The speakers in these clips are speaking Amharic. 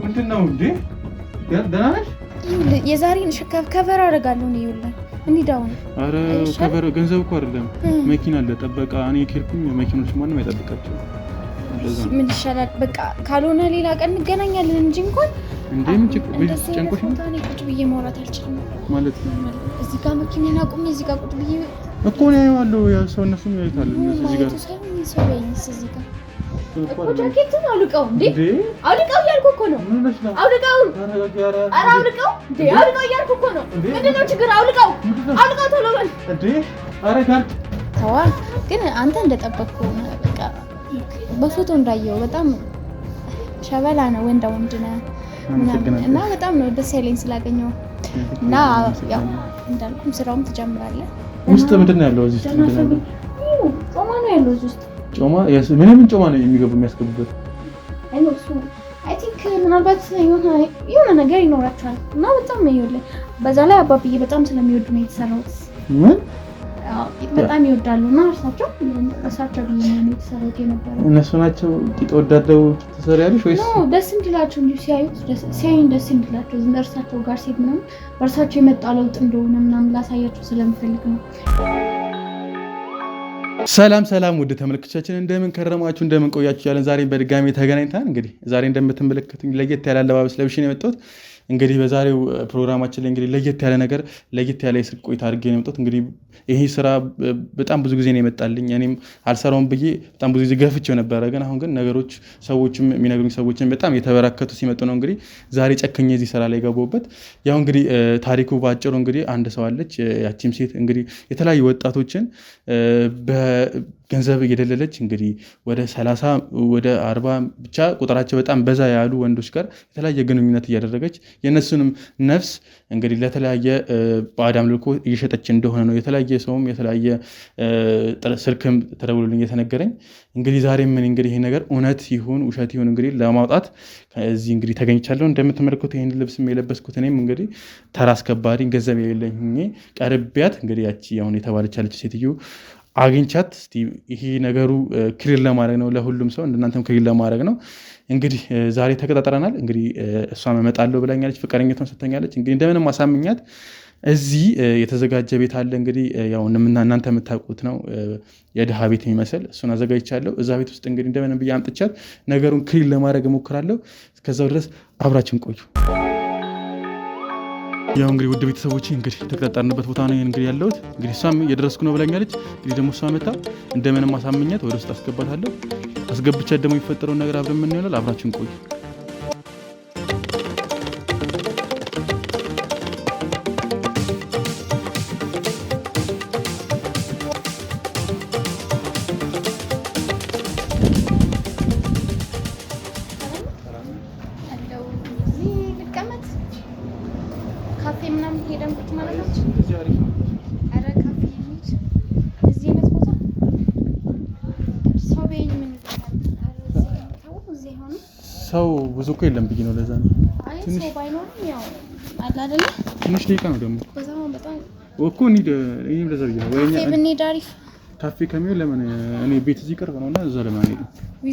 ምንድነው እንዴ? ደናነሽ የዛሬን ሸካፍ ከቨር አደርጋለሁ ነው ይውላል እንዲዳውን። አረ ከቨር ገንዘብ እኮ አይደለም መኪና አለ ጠበቃ። እኔ ከልኩኝ መኪኖች ማንም አይጠብቃቸው። ምን ይሻላል? በቃ ካልሆነ ሌላ ቀን እንገናኛለን እንጂ እንኳን እንዴ ምን ጨንቆሽ ነው? ታኔ ቁጭ ብዬ ማውራት አልችልም ማለት ነው። እዚህ ጋር መኪናና ቁም እዚህ ጋር ቁጭ ብዬ እኮ ነው ያለው። ያ ሰው እነሱም ያይታል እዚህ ጋር ሰው ያይንስ እዚህ ጋር እኮ ጃኬቱን አውልቀው እንዴ አውልቀው እያልኩ እኮ ነው። አውልቀው አውልቀው እንዴ አውልቀው እያልኩ እኮ ነው። ምንድነው ችግር? አውልቀው ቶሎ በል እንዴ። አረ ጋር ተዋ። ግን አንተ እንደጠበቅከው በቃ በፎቶ እንዳየው በጣም ሸበላ ነው፣ ወንዳ ወንድ ነው እና በጣም ነው ደስ ያለኝ ስላገኘው። እና ያው እንዳልኩም ስራውም ትጀምራለህ። ውስጥ ምንድነው ያለው? እዚህ ውስጥ ምንድነው ያለው? ጾማ ነው ያለው እዚህ ውስጥ ጮማ ምን ጮማ ነው የሚያስገቡበት? አይ ቲንክ ምናልባት የሆነ ነገር ይኖራቸዋል እና በጣም ነው ይወለ። በዛ ላይ አባብዬ በጣም ስለሚወዱ ነው የተሰራው። ምን በጣም ይወዳሉ እና እርሳቸው ብዬ ነው የተሰራው የነበረው። እነሱ ናቸው ቂጥ ወዳደው ተሰሪያለሽ ወይስ ነው? ደስ እንዲላቸው እንጂ ሲያዩት ደስ እንዲላቸው እርሳቸው ጋር ሲሄድ ምናምን በእርሳቸው የመጣ ለውጥ እንደሆነ ምናምን ላሳያቸው ስለምፈልግ ነው። ሰላም ውድ ተመልካቾቻችን እንደምን ከረማችሁ እንደምን ቆያችሁ ያለን ዛሬ በድጋሚ ተገናኝተን እንግዲህ ዛሬ እንደምትመለከቱኝ ለየት ያለ አለባበስ ለብሼ ነው የመጣሁት። እንግዲህ በዛሬው ፕሮግራማችን ላይ እንግዲህ ለየት ያለ ነገር ለየት ያለ የስልክ ቆይታ አድርጌ ነው የመጣሁት። እንግዲህ ይሄ ስራ በጣም ብዙ ጊዜ ነው የመጣልኝ። እኔም አልሰራውም ብዬ በጣም ብዙ ጊዜ ገፍቼው ነበረ። ግን አሁን ግን ነገሮች ሰዎችም የሚነግሩኝ ሰዎችም በጣም የተበራከቱ ሲመጡ ነው እንግዲህ ዛሬ ጨክኜ እዚህ ስራ ላይ ገባሁበት። ያው እንግዲህ ታሪኩ ባጭሩ እንግዲህ አንድ ሰው አለች። ያቺም ሴት እንግዲህ የተለያዩ ወጣቶችን ገንዘብ እየደለለች እንግዲህ ወደ 30 ወደ 40 ብቻ ቁጥራቸው በጣም በዛ ያሉ ወንዶች ጋር የተለያየ ግንኙነት እያደረገች የነሱንም ነፍስ እንግዲህ ለተለያየ ባዕድ አምልኮ እየሸጠች እንደሆነ ነው የተለያየ ሰውም የተለያየ ስልክም ተደውሎልኝ የተነገረኝ። እንግዲህ ዛሬ ምን እንግዲህ ይሄ ነገር እውነት ይሁን ውሸት ይሁን እንግዲህ ለማውጣት እዚህ እንግዲህ ተገኝቻለሁ። እንደምትመለከቱት ይሄን ልብስም የለበስኩት እኔም እንግዲህ ተራ አስከባሪ ገንዘብ የሌለኝ ቀርቢያት እንግዲህ ያቺ አሁን የተባለች ያለች ሴትዮ አግኝቻት እስቲ ይሄ ነገሩ ክሊር ለማድረግ ነው፣ ለሁሉም ሰው እንደናንተም ክሊር ለማድረግ ነው። እንግዲህ ዛሬ ተቀጣጥረናል። እንግዲህ እሷም እመጣለሁ ብላኛለች፣ ፍቃደኝነቷን ሰጥታኛለች። እንግዲህ እንደምንም ማሳምኛት እዚህ የተዘጋጀ ቤት አለ። እንግዲህ ያው እናንተ የምታውቁት ነው የድሃ ቤት የሚመስል እሱን አዘጋጅቻለሁ። እዛ ቤት ውስጥ እንግዲህ እንደምንም ብዬ አምጥቻት ነገሩን ክሊር ለማድረግ እሞክራለሁ። እስከዛው ድረስ አብራችን ቆዩ። ያው እንግዲህ ውድ ቤተሰቦች እንግዲህ ተቀጣጣርንበት ቦታ ነው እንግዲህ ያለሁት። እንግዲህ እሷም እየደረስኩ ነው ብላኛለች። እንግዲህ ደግሞ እሷ መጣ እንደምንም ማሳምኛት ወደ ውስጥ አስገባታለሁ። አስገብቻት ደግሞ የሚፈጠረውን ነገር አብረን ምን ይሆናል አብራችን ቆዩ። ሰው ብዙ እኮ የለም ብዬ ነው ለዛ ነው። ትንሽ ባይኖርም ያው አለ አይደለ ትንሽ ደቂቃ ነው ደግሞ በጣም እኮ እኔም ለዛ ብዬ ነው ወይኛ ብንሄድ አሪፍ ካፌ ከሚሆን ለምን እኔ ቤት እዚህ ቅርብ ነውና እዛ ለማን ሄዱ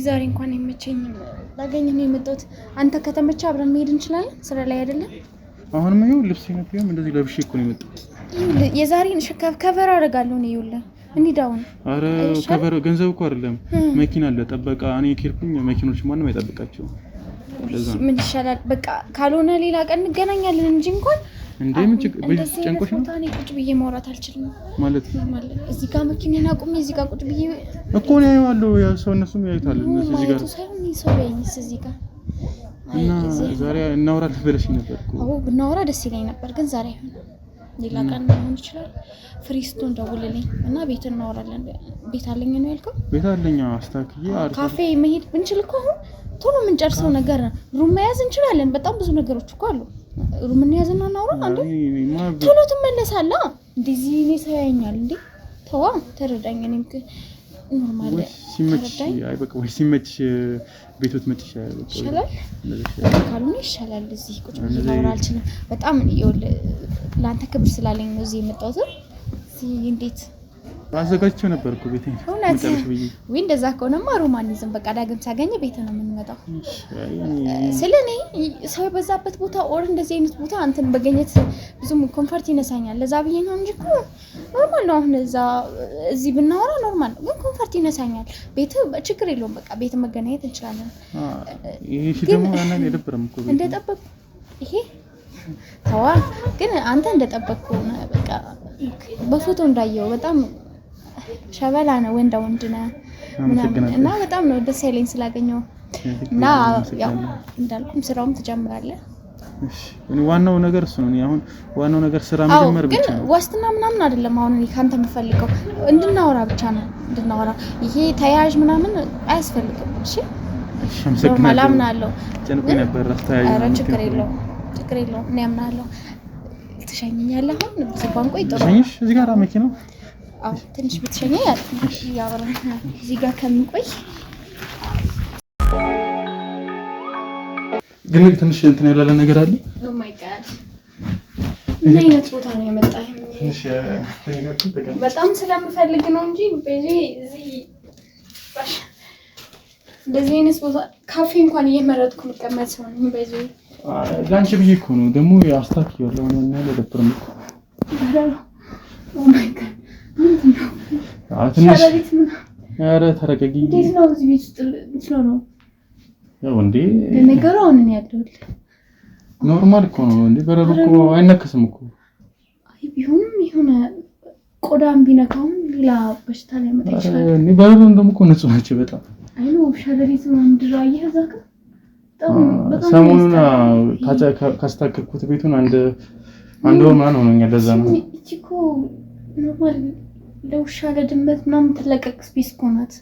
ዛሬ እንኳን የመቸኝም ላገኝ ነው የመጣሁት። አንተ ከተመቸ አብረን መሄድ እንችላለን። ስራ ላይ አይደለም አሁንም ይኸው ልብስ የነበረው እንደዚህ ለብሼ እኮ ነው የመጣሁት። የዛሬን ሸካፍ ከቨር አደርጋለሁ ነው ይውላ እንዲዳውን። አረ ከቨር ገንዘብ እኮ አይደለም መኪና አለ ጠበቃ። እኔ ከልኩኝ መኪኖች ማንም አይጠብቃቸው። ምን ይሻላል? በቃ ካልሆነ ሌላ ቀን እንገናኛለን እንጂ እንኳን እንዴ ምን ጨንቆሽ ነው? ታኔ ቁጭ ብዬ ማውራት አልችልም ማለት እዚህ ጋር መኪናና ቁም እዚህ ጋር ቁጭ ብዬ እኮ ነው ያለው። ያ ሰው እነሱም ያይታል እዚህ ጋር ሰው ያይንስ እዚህ ጋር እና ዛሬ እናወራለን ብለሽ ነበር እኮ። አዎ ብናወራ ደስ ይለኝ ነበር፣ ግን ዛሬ ሌላ ቀን ሊሆን ይችላል። ፍሪስቶን ደውልልኝ እና ቤት እናወራለን። ቤት አለኝ ነው ያልከው? ቤት አለኝ አስተካክዬ ካፌ መሄድ ብንችል እኮ አሁን ቶሎ የምንጨርሰው ነገር ነው። ሩም መያዝ እንችላለን። በጣም ብዙ ነገሮች እኮ አሉ። ሩም እንያዝና እናውራ። አንዴ ቶሎ ትመለሳለህ። እንደዚህ እኔ ሰው ያየኛል እንዴ? ተዋ ተረዳኝ። እኔም ኖርማል ሲመች አይ በቃ ወይ ሲመች ቤቶት መጥሽ ይሻላል ካልሆነ ይሻላል እዚህ ቁጭ ብዬ ማውራት አልችልም በጣም ለአንተ ክብር ስላለኝ ነው እዚህ የመጣሁት እንዴት አዘጋጅቼው ነበር እኮ ቤቴ ወይ እንደዛ ከሆነማ ሮማኒዝም በቃ ዳግም ሳገኘ ቤት ነው የምንመጣው ስለኔ ሰው በዛበት ቦታ ኦር እንደዚህ አይነት ቦታ አንተን በገኘት ብዙም ኮምፎርት ይነሳኛል ለዛ ብዬ ነው እንጂ ኖርማል ነው አሁን እዚህ ብናወራ ኖርማል ነው ግን ኮምፎርት ይነሳኛል ቤት ችግር የለውም በቃ ቤት መገናኘት እንችላለን ይሄ ደግሞ ያንን የደብረም እኮ እንደጠበቅ ይሄ ታዋ ግን አንተ እንደጠበቅኩ በቃ በፎቶ እንዳየው በጣም ሸበላ ነው ወንድ ነው እና በጣም ነው ደስ ያለኝ ስላገኘው እና ያው እንዳልኩም ስራውም ትጀምራለህ እሺ እኔ ዋናው ነገር እሱ ነው አሁን ዋናው ነገር ስራ መጀመር ብቻ ነው ዋስትና ምናምን አይደለም አሁን እኔ ካንተ የምፈልገው እንድናወራ ብቻ ነው እንድናወራ ይሄ ተያያዥ ምናምን አያስፈልግም እሺ ኖርማል አምናለሁ ጨንቆኝ ነበር አስተያየው ኧረ ችግር የለውም እኔ አምናለሁ ትሸኘኛለህ አሁን ብዙ ባንቆይ ጥሩ ትሸኝሽ እዚህ ጋር መኪናው አዎ ትንሽ ብትሸኘኝ ያወራን እዚህ ጋር ከምንቆይ ግን ትንሽ እንትን ያለ ነገር አለ ኦ ማይ ጋድ ምን አይነት ቦታ ነው የመጣህ እሺ በጣም ስለምፈልግ ነው እንጂ በዚህ እንደዚህ አይነት ቦታ ካፌ እንኳን እየመረጥኩ መቀመጥ ሰው ነው በዚህ ጋንቺ ብዬ እኮ ነው ደግሞ ያስታክያለሁ ነው እና ለደብረም እኮ ኦ ማይ ጋድ ምንድነው ኧረ ተረጋጊ እንዴት ነው እዚህ ቤት ውስጥ ነው ያው እንዴ ነገሩ አሁን ነው ያለው ኖርማል እኮ ነው እንዴ በረዶ እኮ አይነከስም እኮ አይ ቢሆንም የሆነ ቆዳም ቢነካው ሌላ በሽታ ላይ መጣ ይችላል እንዴ በረዶ እንደም እኮ ንጹህ ናቸው በጣም አይ ነው ሻለሪት ምንድነው አየህ በጣም ሰሞኑን ካስተካከልኩት ቤቱን አንድ ወር ምናምን ሆኖኛል ለዛ ነው እቺኮ ኖርማል ለውሻ ለድመት ምናምን ተለቀቅ ስፔስ እኮ ናት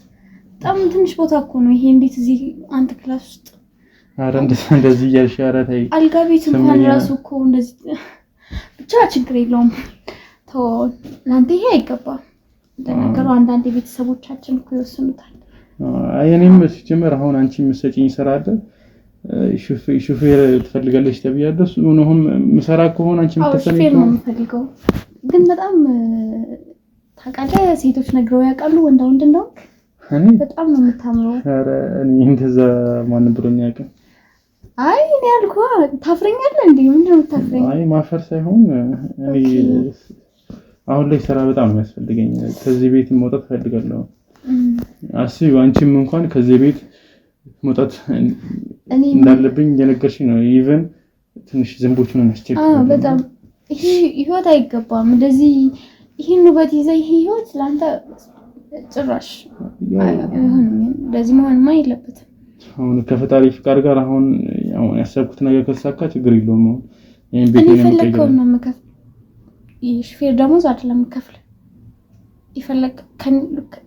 በጣም ትንሽ ቦታ እኮ ነው ይሄ እንዴት እዚህ አንተ ክላስ ውስጥ ኧረ እንደዚህ እያልሽ ኧረ ተይ አልጋ ቤት እንኳን ራሱ እኮ እንደዚህ ብቻ ችግር የለውም ተው ላንተ ይሄ አይገባም እንደነገሩ አንዳንድ ቤተሰቦቻችን እኮ ይወስኑታል አይ እኔም ሲጀመር አሁን አንቺ የምትሰጪኝ ስራ አለ ሹፌር ትፈልጋለሽ ተብያለሁ እሱንም ምሰራ ከሆነ አንቺ የምትሰጪኝ ሹፌር ነው የምፈልገው ግን በጣም ታውቃለህ ሴቶች ነግረው ያውቃሉ ወንድ እንደው በጣም ነው የምታምረው ኧረ እኔ እንደዛ ማን ብሎኝ ያውቃል አይ እኔ አልኩህ ታፍረኛለህ እንዴ ምንድነው የምታፍረኝ አይ ማፈር ሳይሆን እኔ አሁን ላይ ስራ በጣም ነው የሚያስፈልገኝ ከዚህ ቤት መውጣት ፈልጋለሁ አስቢ አንቺም እንኳን ከዚህ ቤት መውጣት እንዳለብኝ እየነገርሽኝ ነው ኢቭን ትንሽ ዝንቦቹን እናስቸግረው በጣም ይሄ ህይወት አይገባም እንደዚህ ይሄን ውበት ይዘህ ይሄ ህይወት ላንተ ጭራሽ እንደዚህ መሆንማ የለበትም አሁን ከፈጣሪ ፍቃድ ጋር አሁን ያሰብኩት ነገር ከተሳካ ችግር የለውም ይሄን ቤት ነው የምከፍለው ነው የምከፍለው የሹፌር ደሞዝ አይደለም የምከፍለው ይፈልግ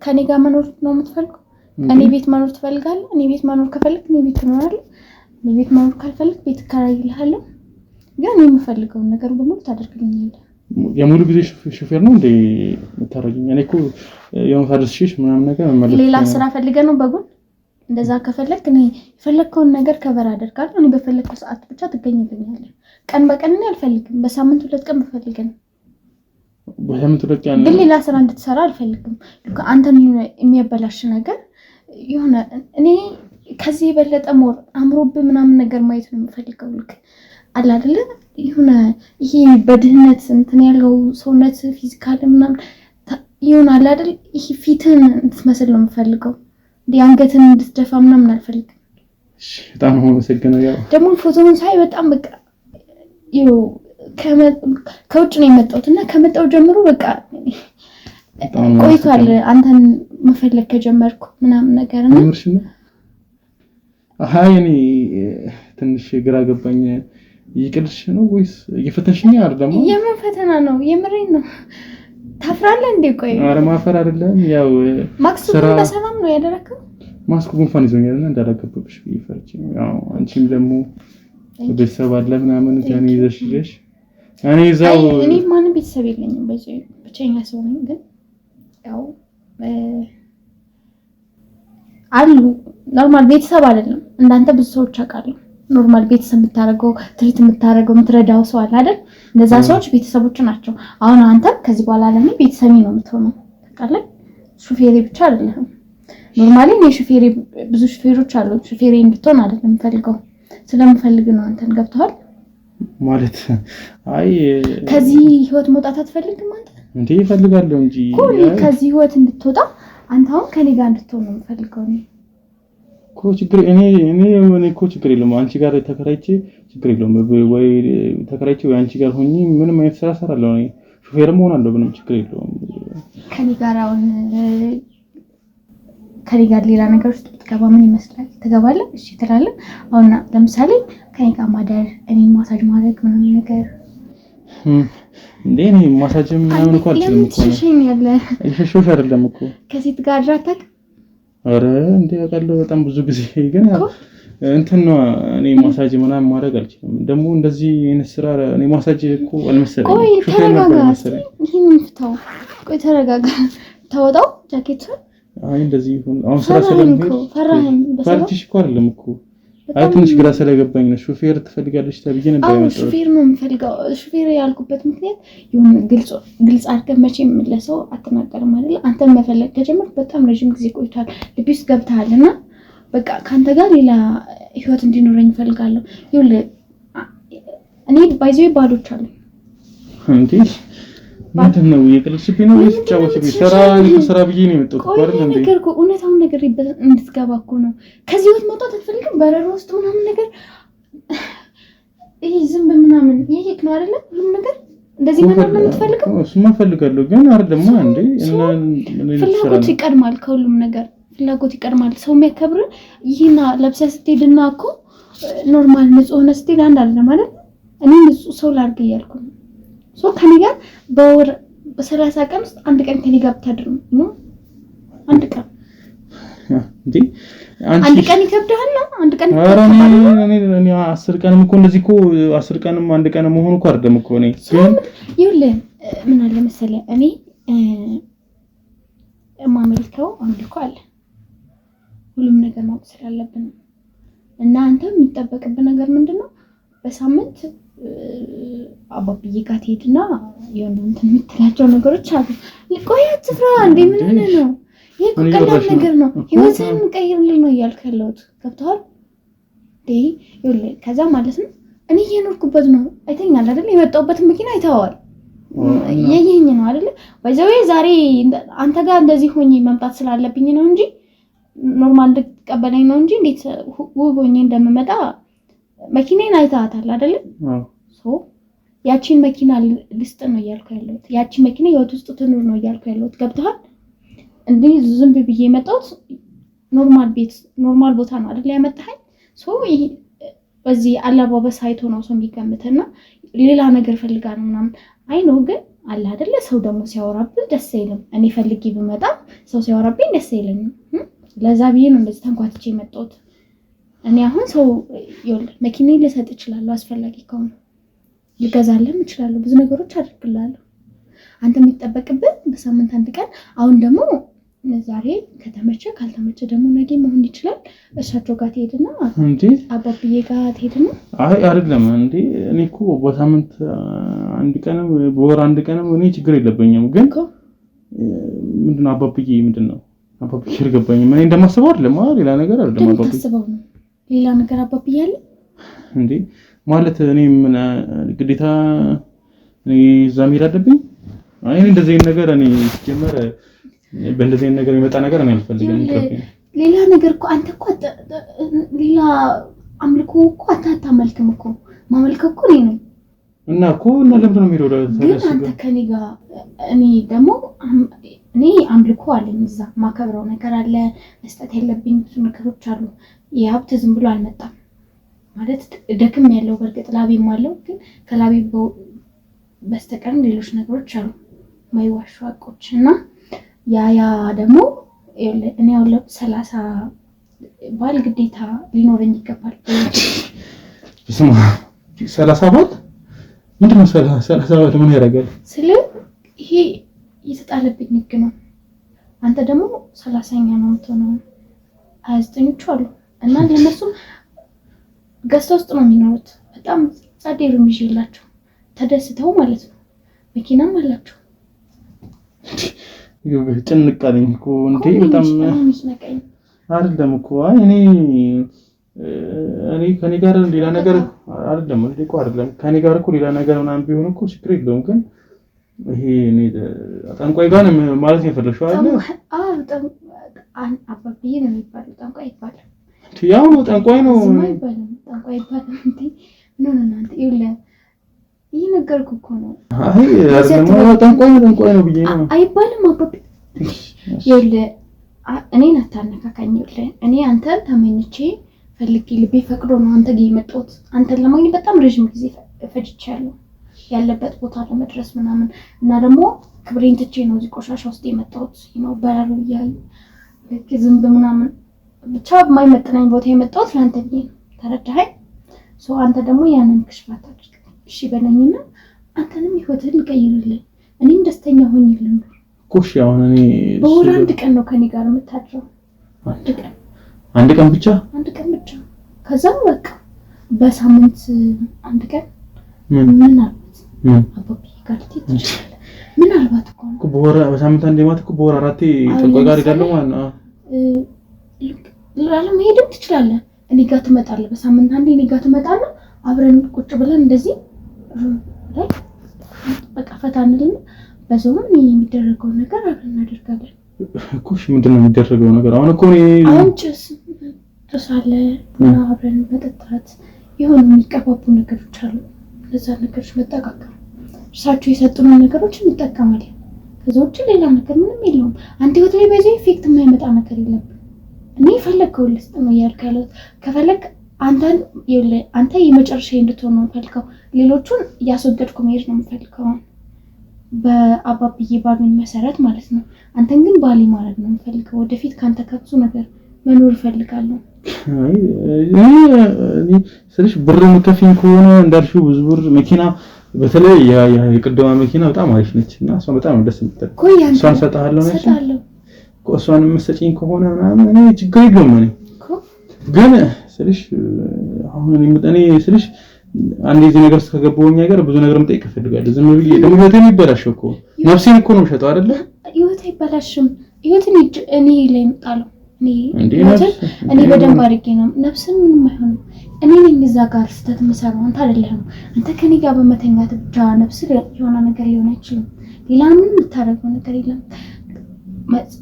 ከኔ ጋር መኖር ነው የምትፈልገው እኔ ቤት መኖር ትፈልጋለህ እኔ ቤት መኖር ከፈለክ እኔ ቤት ትኖራለህ እኔ ቤት መኖር ካልፈልክ ቤት እከራይልሃለሁ ግን የምፈልገውን ነገር በሙሉ ታደርግልኛለህ የሙሉ ጊዜ ሹፌር ነው እንዴ የምታረጋኝ እኔ እኮ የምታደርሽሽ ምናምን ነገር ማለት ሌላ ስራ ፈልገህ ነው በጎን እንደዛ ከፈለክ እኔ የፈለከውን ነገር ከበር አደርጋለሁ እኔ በፈለከው ሰዓት ብቻ ትገኝልኛለህ ቀን በቀን እኔ አልፈልግም በሳምንት 2 ቀን በፈልገን በሳምንት 2 ቀን ግን ሌላ ስራ እንድትሰራ አልፈልግም አንተን የሚያበላሽ ነገር የሆነ እኔ ከዚህ የበለጠ ሞር አምሮብ ምናምን ነገር ማየት ነው የምፈልገው ልክ አለ አይደለ ይሁን ይሄ በድህነት እንትን ያለው ሰውነት ፊዚካል ምናምን ይሁን አለ አይደል ይሄ ፊትን እንድትመስል ነው የምፈልገው እንዴ አንገትን እንድትደፋ ምናምን አልፈልግም እሺ በጣም ነው መሰገነው ያው ደግሞ ፎቶውን ሳይ በጣም በቃ ይኸው ከውጭ ነው የመጣሁትና ከመጣሁ ጀምሮ በቃ ቆይቷል አንተን መፈለግ ከጀመርኩ ምናምን ነገር ነው አይ እኔ ትንሽ ግራ ገባኝ ይቅልሽ ነው ወይስ እየፈተንሽኝ አይደለም የምን ፈተና ነው የምሬን ነው ታፍራለህ እንዴ ቆይ ኧረ ማፈር አይደለም ያው ማክሱ በሰላም ነው ያደረከው ማስኩ ጉንፋን ይዞኛልና እንዳላገበብሽ ይፈርጭ ያው አንቺም ደግሞ ቤተሰብ አለ ምናምን ከኔ ይዘሽሽ እኔ እዛው እኔ ማንም ቤተሰብ የለኝም ብቻኛ ሰው ነኝ ግን ያው አሉ ኖርማል ቤተሰብ አይደለም እንዳንተ ብዙ ሰዎች አውቃለሁ። ኖርማል ቤተሰብ የምታረገው ትሪት የምታረገው የምትረዳው ሰው አለ አይደል? እነዛ ሰዎች ቤተሰቦች ናቸው። አሁን አንተ ከዚህ በኋላ ለኔ ቤተሰቤ ነው የምትሆነው። ታውቃለህ? ሹፌሬ ብቻ አይደለም። ኖርማሊ እኔ ሹፌሬ ብዙ ሹፌሮች አሉ። ሹፌሬ እንድትሆን አይደለም የምፈልገው ስለምፈልግ ነው። አንተን ገብቶሃል ማለት? አይ ከዚህ ህይወት መውጣት አትፈልግም አንተ? እንዴ እፈልጋለሁ እንጂ ከዚህ ህይወት እንድትወጣ አንተ አሁን ከኔ ጋር እንድትሆን ነው የምፈልገው እኮ። ችግር እኔ እኮ ችግር የለውም አንቺ ጋር ተከራይቼ ችግር የለውም ወይ ተከራይቼ ወይ አንቺ ጋር ሆኜ ምንም አይነት ስራ እሰራለሁ። እኔ ሹፌርም ሆናለሁ ምንም ችግር የለውም። ከኔ ጋር አሁን ከኔ ጋር ሌላ ነገር ውስጥ ብትገባ ምን ይመስላል? ትገባለህ? እሺ ትላለህ? አሁን ለምሳሌ ከኔ ጋር ማደር፣ እኔ ማሳጅ ማድረግ ምናምን ነገር እንዴ እኔ ማሳጅ ምናምን እኮ አልችልም እኮ እሺ አይደለም እኮ ከሴት ጋር አድራታክ አረ እንዴ አውቃለሁ በጣም ብዙ ጊዜ ግን እንትን ነው እኔ ማሳጅ ምናምን ማድረግ አልችልም። ደግሞ እንደዚህ አይነት ስራ እኔ ማሳጅ እኮ አልመሰለኝም። ቆይ ተረጋጋ። ይሄን ፍታው። ቆይ ተረጋጋ። ታወጣው ጃኬቱን። አይ እንደዚህ ይሁን። አሁን ስራ ስለምሄድ ፈራኸኝ። ፈርችሽ እኮ አይደለም እኮ አይ ትንሽ ግራ ስለገባኝ ነው። ሹፌር ትፈልጋለች ተብዬ ነበር ያመጣው። ሹፌር ነው የምፈልገው። ሹፌር ያልኩበት ምክንያት ይሁን ግልጽ አድርገህ መቼም ለሰው አትናገርም አይደል? አንተም መፈለግ ከጀመርክ በጣም ረጅም ጊዜ ቆይቷል። ልብ ውስጥ ገብተሃልና በቃ ካንተ ጋር ሌላ ህይወት እንዲኖረኝ እፈልጋለሁ። ይሁን እኔ ባይዘው ባሎች አሉ እንዴ ምንድን ነው የቅልስብኝ ነው ወይስ ጫወችብኝ? ስራ ብዬ ነው የመጣሁት እኮ አይደል እንዴ? ነገር እኮ እውነታውን ነገር እንድትገባ እኮ ነው። ከዚህ ህይወት መውጣት አትፈልግም? በረሮ ውስጥ ምናምን ነገር ይሄ ዝም ምናምን ይሄ ነው አይደል? ሁሉም ነገር እንደዚህ መኖር ነው የምትፈልገው? እሱማ እፈልጋለሁ ግን አይደለም እንዴ እና ፍላጎት ይቀድማል። ከሁሉም ነገር ፍላጎት ይቀድማል። ሰው የሚያከብር ይሄና ለብሰህ ስትሄድና እኮ ኖርማል ንጹህ ሆነ ስትሄድ አንድ አለ ማለት እኔ ንጹህ ሰው ላድርግ እያልኩ ነው። ሶ ከኔ ጋር በወር በ30 ቀን ውስጥ አንድ ቀን ከኔ ጋር ብታድር ነው አንድ ቀን እንዴ አንድ ቀን ይከብዳል ነው አንድ ቀን እኔ 10 ቀንም እኮ እንደዚህ እኮ 10 ቀንም አንድ ቀን መሆኑ እኮ አይደለም እኮ እኔ ይኸውልህ ምን አለ መሰለህ እኔ ማመልከው አምልኮ አለ ሁሉም ነገር ማወቅ ስላለብን እና አንተ የሚጠበቅብህ ነገር ምንድነው በሳምንት አባብዬ ጋር ትሄድና የሆነ እንትን የምትላቸው ነገሮች አሉ። ቆይ አትፍራ እንዴ ምን ሆነ ነው? ይሄ ቀላል ነገር ነው። ህይወትን ቀይርልኝ ነው እያልኩ ያለሁት ገብቶሃል እንዴ? ይኸውልህ ከዛ ማለት ነው እኔ እየኖርኩበት ነው አይተኛል አይደል? የመጣሁበትን መኪና አይተዋል የየኝ ነው አይደል? ባይዘው ዛሬ አንተ ጋር እንደዚህ ሆኜ መምጣት ስላለብኝ ነው እንጂ ኖርማል እንድትቀበለኝ ነው እንጂ እንዴት ውብ ሆኜ እንደምመጣ መኪናን አይተሃታል አይደል? ሶ ያቺን መኪና ልስጥ ነው እያልኩ ያለሁት። ያቺን መኪና ህይወት ውስጥ ትኑር ነው እያልኩ ያለሁት። ገብቶሃል እንዴ? ዝም ብዬ የመጣሁት ኖርማል ቤት ኖርማል ቦታ ነው አይደል ያመጣኸኝ? ሶ በዚህ አለባበስ አይቶ ነው ሰው የሚገምተና ሌላ ነገር ፈልጋ ነው ምናምን አይ ነው ግን አለ አይደለ? ሰው ደግሞ ሲያወራብህ ደስ አይልም። እኔ ፈልጌ ብመጣ ሰው ሲያወራብኝ ደስ አይለኝም። ለዛ ብዬ ነው እንደዚህ ተንኳትቼ የመጣሁት። እኔ አሁን ሰው ይኸውልህ መኪናዬን ልሰጥ እችላለሁ አስፈላጊ ከሆነ ልገዛልህም እችላለሁ ብዙ ነገሮች አድርግልሃለሁ። አንተ የሚጠበቅብህ በሳምንት አንድ ቀን አሁን ደግሞ ዛሬ ከተመቸ ካልተመቸ ደግሞ ነገ መሆን ይችላል እሳቸው ጋር ትሄድና እንዴ አባብዬ ጋር ትሄድና አይ አይደለም እንዴ እኔ እኮ በሳምንት አንድ ቀንም በወር አንድ ቀንም እኔ ችግር የለብኝም። ግን ምንድነው አባብዬ ምንድነው አባብዬ አልገባኝም። እኔ እንደማስበው አይደለም ሌላ ነገር አይደለም አባብዬ ሌላ ነገር አባብዬ አለ እንዴ ማለት እኔ ምን ግዴታ እኔ እዛ መሄድ አለብኝ? አይ እንደዚህ አይነት ነገር እኔ ሲጀመር በእንደዚህ አይነት ነገር የሚመጣ ነገር እኔ አልፈልግም። ሌላ ነገር እኮ አንተ እኮ ሌላ አምልኮ እኮ አታመልክም እኮ ማመልከው እኮ እኔ ነኝ እና እኮ እና ለምን ነው የሚሄደው? ግን አንተ ከኔ ጋር እኔ አምልኮ አለኝ እዛ ማከብረው ነገር አለ መስጠት ያለብኝ ብዙ ነገሮች አሉ። የሀብት ዝም ብሎ አልመጣም ማለት ደክም ያለው በርግጥ ላቤም አለው ግን ከላቤ በስተቀር ሌሎች ነገሮች አሉ ማይዋሹ አቆች እና ያ ደግሞ እኔ ያለው 30 ባል ግዴታ ሊኖረኝ ይገባል። ስማ 30 ባል ምንድነው 30 ባል ምን ያደርጋል? ይሄ የተጣለብኝ ህግ ነው። አንተ ደግሞ 30ኛ ነው የምትሆነው 29ኞቹ አሉ እና ለነሱም ገዝታ ውስጥ ነው የሚኖሩት። በጣም ጻዴሩ የሚይላቸው ተደስተው ማለት ነው። መኪናም አላቸው። ጭንቅ አለኝ እኮ እንዴ በጣም አይደለም እኮ እኔ ከኔ ጋር ሌላ ነገር አይደለም እኮ አይደለም ከኔ ጋር እኮ ሌላ ነገር ምናምን ቢሆን እኮ ችግር የለውም። ግን ይሄ እኔ ጠንቋይ ጋር ማለት የፈለሽው አይደል? አባብዬ ነው የሚባለው። ጠንቋይ ይባላል። ያው ነው ጠንቋይ ነው። ጠንቋይ ይባላል እንዴ? እናንተ ይሄ ነገርኩ እኮ ነው። አይ አይደለም ጠንቋይ ነው ብዬ ነው። አይባልም አባብ ይኸውልህ፣ እኔን አታነካካኝ። ይኸውልህ እኔ አንተን ተመኝቼ ፈልጌ ልቤ ፈቅዶ ነው አንተ ጋር የመጣሁት። አንተን ለማግኘት በጣም ረጅም ጊዜ ፈጅቻለሁ ያለበት ቦታ ለመድረስ ምናምን እና ደግሞ ክብሬን ትቼ ነው እዚህ ቆሻሻ ውስጥ የመጣሁት። በራሩ እያዩ ዝም ምናምን ብቻ የማይመጥነኝ ቦታ የመጣሁት ለአንተ ብዬ ነው። ተረዳኸኝ? አንተ ደግሞ ያንን ክሽፋት አድርግ እሺ በለኝና አንተንም ህይወትህን ልቀይርልህ እኔም ደስተኛ ሆኜልህ ነው እኮ። እሺ አሁን እኔ በወር አንድ ቀን ነው ከኔ ጋር የምታድረው። አንድ ቀን ብቻ ከዛም በቃ በሳምንት አንድ ቀን አባቢ ጋር ትችላለህ። ምናልባት እኮ በወር በሳምንት አንዴ ማለት እኮ በወር አራቴ ጠንቋይ ጋር ሄዳለሁ ማለት ነው። ለመሄድም ትችላለህ። እኔ ጋር ትመጣለህ። በሳምንት አንዴ እኔ ጋር ትመጣለህ። አብረን ቁጭ ብለን እንደዚህ በቃ ፈታ እንልና በዛውም የሚደረገው ነገር አብረን እናደርጋለን እኮ። እሺ ምንድነው የሚደረገው ነገር? አሁን እኮ አሁን ጭስ አለ እና አብረን መጠጣት የሆኑ የሚቀባቡ ነገሮች አሉ። ለዛ ነገሮች መጠቃቀም እርሳቸው የሰጡንን ነገሮች እንጠቀማለን። ከዛ ውጭ ሌላ ነገር ምንም የለውም። አንተ ህይወት ላይ በዚህ ኢፌክት የማይመጣ ነገር የለም። እኔ ፈለግከው ልስጥ ነው እያልኩ ያለሁት። ከፈለግ አንተ የመጨረሻ እንድትሆን ነው የምፈልገው። ሌሎቹን እያስወገድኩ መሄድ ነው የምፈልገው በአባብዬ ባሉኝ መሰረት ማለት ነው። አንተን ግን ባሌ ማድረግ ነው የምፈልገው። ወደፊት ካንተ ከብዙ ነገር መኖር እፈልጋለሁ። ስለሽ ብር የምከፍኝ ከሆነ እንዳልሽው ብዙ ብር መኪና፣ በተለይ የቅድማ መኪና በጣም አሪፍ ነች እና እሷን በጣም ደስ የምትል እሷን ሰጣለሁ እኮ። እሷን የምትሰጪኝ ከሆነ ምናምን እኔ ችግር የለውም። እኔ ግን ስለሽ አሁን እኔ ስለሽ አንዴ እዚህ ነገር ከገባሁኝ ነገር ብዙ ነገር መጠየቅ እፈልጋለሁ። ዝም ብዬ ደግሞ ህይወቴ የሚበላሸው እኮ ነፍሴን እኮ ነው የምሸጠው አይደለ? ህይወት አይበላሽም። ህይወትን እኔ ላይ እመጣለሁ። እኔ በደንብ አድርጌ ነው ነፍስን ምንም አይሆንም። እኔ ነኝ እዛ ጋር ስህተት የምሰራው አንተ አይደለህም። አንተ ከኔ ጋር በመተኛት ብቻ ነፍስ የሆነ ነገር ሊሆን አይችልም። ሌላ ምንም የምታደርገው ነገር የለም።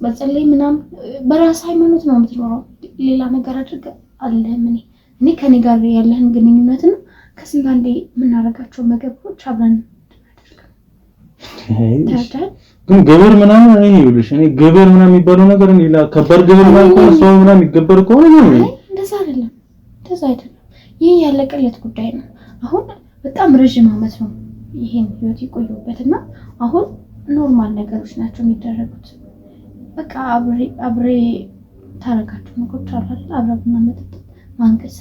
መጸለይ ምናምን በራስ ሃይማኖት ነው የምትኖረው። ሌላ ነገር አድርገህ አለህም። እኔ ከኔ ጋር ያለህን ግንኙነት ነው ከስንት አንዴ የምናደርጋቸው መገቦች አብረን እናደርጋለን። ግን ግብር ምናምን እኔ ግብር ምናምን የሚባለው ነገር ሌላ ከባድ ግብር ማለት ነው። ሰው ምናምን የሚገበር ከሆነ ነው እንደዛ አይደለም። ይሄ ያለቀለት ጉዳይ ነው። አሁን በጣም ረጅም ዓመት ነው ይሄን ህይወት የቆየሁበትና አሁን ኖርማል ነገሮች ናቸው የሚደረጉት። በቃ አብሬ ታረጋቸው ነገሮች አሉ አይደል? አብረን መጠጥ ማንገስ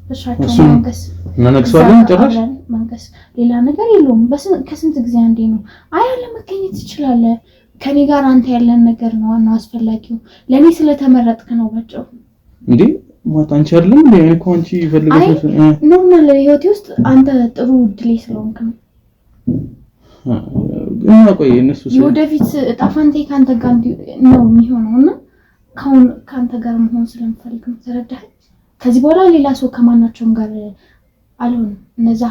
በሻቸው ማንገስ እናነክሳለን። ጭራሽ ማንገስ ሌላ ነገር የለውም። ከስንት ጊዜ አንዴ ነው። አያለ መገኘት ትችላለህ። ከኔ ጋር አንተ ያለን ነገር ነው ዋናው አስፈላጊው። ለኔ ስለተመረጥክ ነው ባጭሩ። እንዴ ማለት አንቺ አይደለም እንዴ? እኔ እኮ አንቺ ፈልገሽ ኖርማል ህይወቴ ውስጥ አንተ ጥሩ እድሌ ስለሆንክ ነው። እና ቆይ እነሱ ወደፊት እጣ ፈንታዬ ካንተ ጋር ነው የሚሆነውና ካንተ ጋር መሆን ስለምፈልግ ነው። ተረዳኸኝ? ከዚህ በኋላ ሌላ ሰው ከማናቸውም ጋር አልሆንም። እነዛ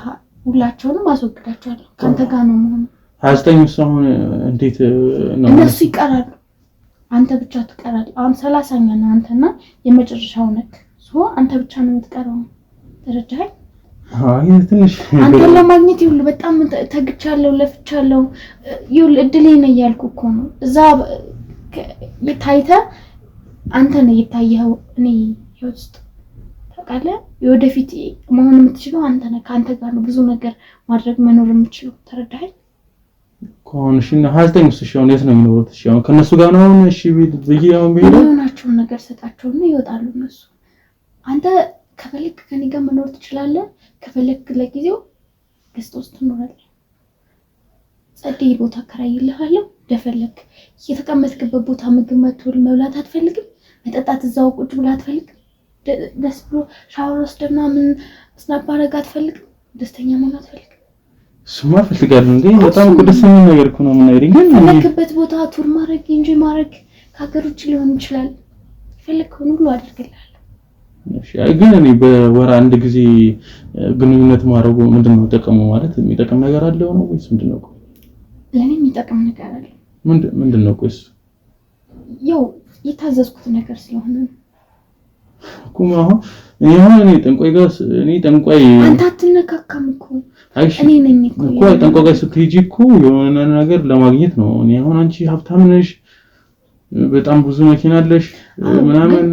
ሁላቸውንም አስወግዳቸዋለሁ። ካንተ ጋር ነው መሆን። 29 ሰው አሁን እንዴት ነው? እነሱ ይቀራሉ፣ አንተ ብቻ ትቀራለህ። አሁን 30ኛ ነው አንተና የመጨረሻው ነክ አንተ ብቻ ነው የምትቀረው። ተረዳኸኝ? አይ ትንሽ አንተን ለማግኘት ይኸውልህ በጣም ተግቻለሁ፣ ለፍቻለሁ። ይኸውልህ እድሌ ነው እያልኩ እኮ ነው። እዛ የታይተህ አንተ ነው የታየኸው። እኔ ህይወት ውስጥ ታውቃለህ፣ የወደፊት መሆን የምትችለው አንተ ነህ። ከአንተ ጋር ነው ብዙ ነገር ማድረግ መኖር የምችለው። ተረዳኸኝ? ኮንሽና 29 እሺ፣ አሁን የት ነው የሚኖሩት? እሺ አሁን ከነሱ ጋር ነው እሺ ብዬ አሁን ብዬ የሆናቸውን ነገር ሰጣቸውና ይወጣሉ እነሱ። አንተ ከፈለክ ከኔ ጋር መኖር ትችላለህ። ከፈለክ ለጊዜው ገስት ውስጥ ትኖራለህ። ጸደይ ቦታ አከራይልሃለሁ። ደፈለክ የተቀመጥክበት ቦታ ምግብ መጥቶል መብላት አትፈልግም? መጠጣት እዛው ቁጭ ብላ አትፈልግም? ደስ ብሎ ሻወር ወስደህ ምናምን ስናፕ ማድረግ አትፈልግም? ደስተኛ መሆን አትፈልግም? እሱማ እፈልጋለሁ እንዴ በጣም እኮ ደስ የሚል ነገር እኮ ነው የምናይረኝ። ግን ፈለክበት ቦታ ቱር ማድረግ ኢንጆይ ማድረግ ከሀገር ውጭ ሊሆን ይችላል። ፈለከውን ሁሉ አድርግልሃለሁ። እሺ ግን እኔ በወር አንድ ጊዜ ግንኙነት ማድረጉ ምንድነው ጥቅሙ? ማለት የሚጠቅም ነገር አለው ነው ወይስ ምንድነው? ለኔ የሚጠቅም ነገር አለ። ምንድነው? ቆይስ ያው የታዘዝኩት ነገር ስለሆነ እኮ አሁን እኔ ጠንቋይ ጋር ጠንቋይ አንተ አትነካካም እኮ እኔ ነኝ እኮ ጠንቋይ ጋር ስትሄጂ እኮ የሆነ ነገር ለማግኘት ነው። እኔ አሁን አንቺ ሀብታም ነሽ፣ በጣም ብዙ መኪና አለሽ ምናምን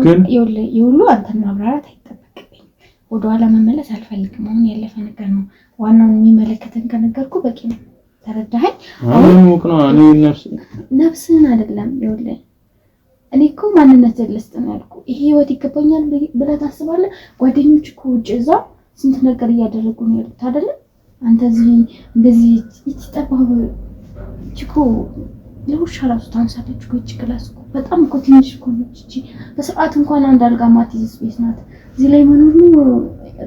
ግን ይኸውልህ አንተን ማብራራት አይጠበቅብኝ። ወደኋላ መመለስ አልፈልግም። አሁን ያለፈ ነገር ነው። ዋናውን የሚመለከተን ከነገርኩ በቂ ነው። ተረዳኸኝ? አሁን ነው እኔ ነፍስህን አይደለም። ይኸውልህ እኔ እኮ ማንነትህን ልስጥ ነው ያልኩህ። ይሄ ህይወት ይገባኛል ብለህ ታስባለህ? ጓደኞች እኮ ውጭ እዛ ስንት ነገር እያደረጉ ነው ያሉት አይደለ? አንተ እዚህ እንደዚህ ይተጣባው እኮ ለውሻ ራሱ ታንሳለች እኮ እቺ ክላስ እኮ በጣም እኮ ትንሽ እኮ ነች እቺ። በሰዓት እንኳን አንድ አልጋ ማትይዝ ስፔስ ናት። እዚህ ላይ መኖር ነው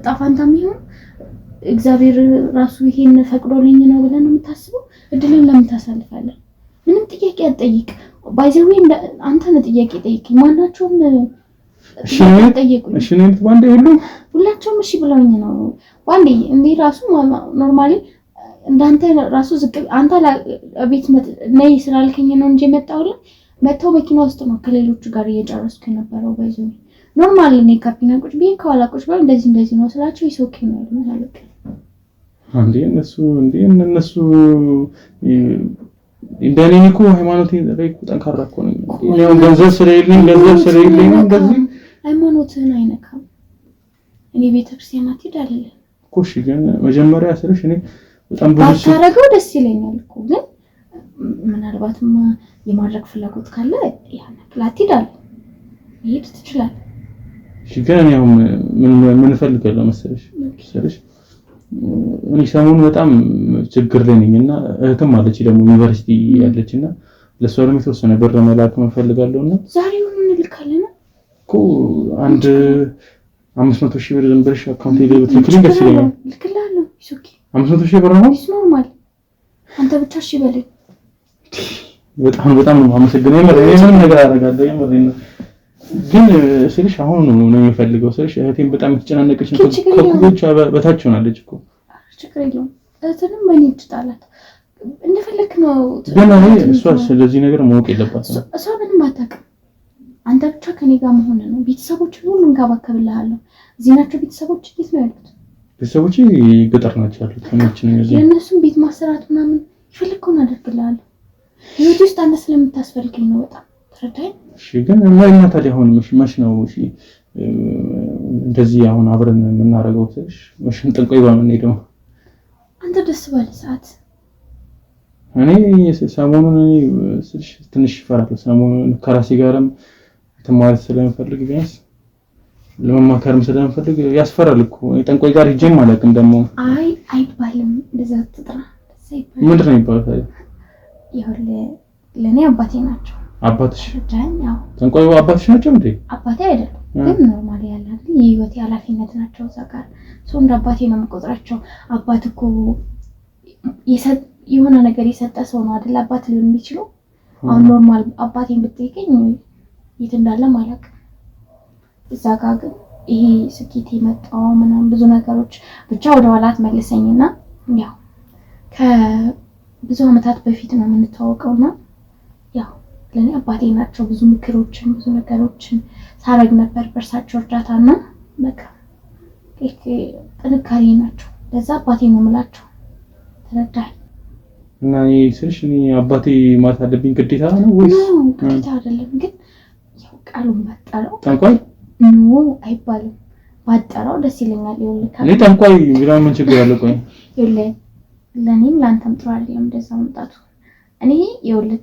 ጣፋንታም ይሁን እግዚአብሔር ራሱ ይሄን ፈቅዶልኝ ነው ብለህ ነው የምታስበው? እድልን ለምን ታሳልፋለህ? ምንም ጥያቄ አትጠይቅ። ባይዘው አንተ ነው ጥያቄ ጠይቀኝ። ማናቸውም እሺ ነው ባንዴ ሁላቸውም እሺ ብለውኝ ነው ባንዴ። እንዴ ራሱ ኖርማሊ እንዳንተ ራሱ ዝቅ አንተ ቤት ነይ ስላልከኝ ነው እንጂ መጣውልኝ መተው መኪና ውስጥ ነው ከሌሎቹ ጋር እየጨረስኩ የነበረው። ባይዘው ኖርማሊ ነው ካፒና ቁጭ ቢን ከዋላቆች ጋር እንደዚህ ነው ስላቸው ይሶኬ ነው ያሉት አለቀ። አንዴ እነሱ እንደኔ እኮ ሃይማኖቴ ላይ ጠንካራ እኮ ነው። እኔው ገንዘብ ስለሌለኝ እንደዚህ ሃይማኖትን አይነካም። እኔ ቤተክርስቲያን አትሄዳለህ እኮ እሺ። ግን መጀመሪያ ስለሽ እኔ በጣም ብዙ ታረጋው ደስ ይለኛል እኮ ግን ምናልባትም የማድረግ ፍላጎት ካለ ያን አትሄዳለህ ይሄድ ትችላለህ። እሺ ግን እኔው ምን ፈልጋለሁ መሰለሽ እኔ ሰሞኑን በጣም ችግር ላይ ነኝና እህትም አለች ደግሞ ዩኒቨርሲቲ ያለችና ለሷ ደግሞ የተወሰነ ብር መላክ ፈልጋለሁና ዛሬውን እንልካለን እኮ አንድ 500,000 ብር ዝም ብለሽ አካውንት ላይ ብትልክልኝ ደስ ይለኛል። ልክላለሁ። ኦኬ 500,000 ብር ነው ኖርማል። አንተ ብቻ እሺ በለኝ። በጣም ነው የማመሰግነው። ምንም ነገር አደርጋለሁ የምሬን ነው። ግን ስልሽ አሁን ነው የሚፈልገው ስልሽ እህቴን በጣም የተጨናነቀች ነው። ከኩዮች በታች ሆናለች እኮ ችግር የለውም። እህትንም በእኔ ትጣላት እንደፈለክ ነው። ግን እሷ ስለዚህ ነገር ማወቅ የለባትም። እሷ ምንም አታውቅም። አንተ ብቻ ከኔ ጋር መሆን ነው። ቤተሰቦችን ሁሉ እንከባከብልሃለሁ። እዚህ ናቸው ቤተሰቦች። እንዴት ነው ያሉት? ቤተሰቦች ገጠር ናቸው ያሉት። የእነሱም ቤት ማሰራት ምናምን ይፈልግከውን አደርግልሃለሁ። ህይወት ውስጥ አንተ ስለምታስፈልገኝ ነው በጣም ተረዳኸኝ? እሺ ግን እና ታዲያ አሁን መች ነው እሺ እንደዚህ አሁን አብረን የምናደርገው ስልሽ መሽን ጠንቋይ ባንሄደው አንተ ደስ ባለ ሰዓት እኔ ሰሞኑን ስልሽ ትንሽ እፈራለሁ። ሰሞኑን ከራሴ ጋርም ተማሪ ስለምፈልግ ቢያንስ ለመማከርም ስለምፈልግ ያስፈራል እኮ ጠንቋይ ጋር ሂጄም አላውቅም። ደግሞ አይባልም እንደዛ ትጥራ ምንድን ነው የሚባለው? ይኸውልህ ለእኔ አባቴ ናቸው። አባትሽ ያው ጠንቋይ አባትሽ ናቸው እንዴ? አባቴ አይደለም ግን ኖርማሊ ያለ የህይወት ኃላፊነት ናቸው። እዛ ጋር ሰው እንደ አባቴ ነው የምቆጥራቸው። አባት እኮ የሆነ ነገር የሰጠ ሰው ነው አይደል አባት ሊሆን የሚችለው። አሁን ኖርማል አባቴን ብትጠይቀኝ የት እንዳለ ማለቅ እዛ ጋር ግን ይሄ ስኬት የመጣው ምናምን ብዙ ነገሮች ብቻ ወደ ኋላ አትመልሰኝና ያው ከብዙ አመታት በፊት ነው የምንተዋወቀውና ያው ለኔ አባቴ ናቸው። ብዙ ምክሮችን ብዙ ነገሮችን ሳረግ ነበር በእርሳቸው እርዳታና በቃ ጥንካሬ ናቸው። ለዛ አባቴ ነው የምላቸው። ተረዳኸኝ? እና ስልሽ እኔ አባቴ ማለት አለብኝ ግዴታ ነው ወይስ ግዴታ አይደለም? ግን ያው ቃሉን ባጠራው ጠንቋይ ኖ አይባልም። ባጠራው ደስ ይለኛል። እኔ ጠንቋይ ቢራ ምን ችግር አለ? ቆይ ለኔም ላንተም ጥሩ አይደለም እንደዛ መምጣቱ። እኔ ይኸውልህ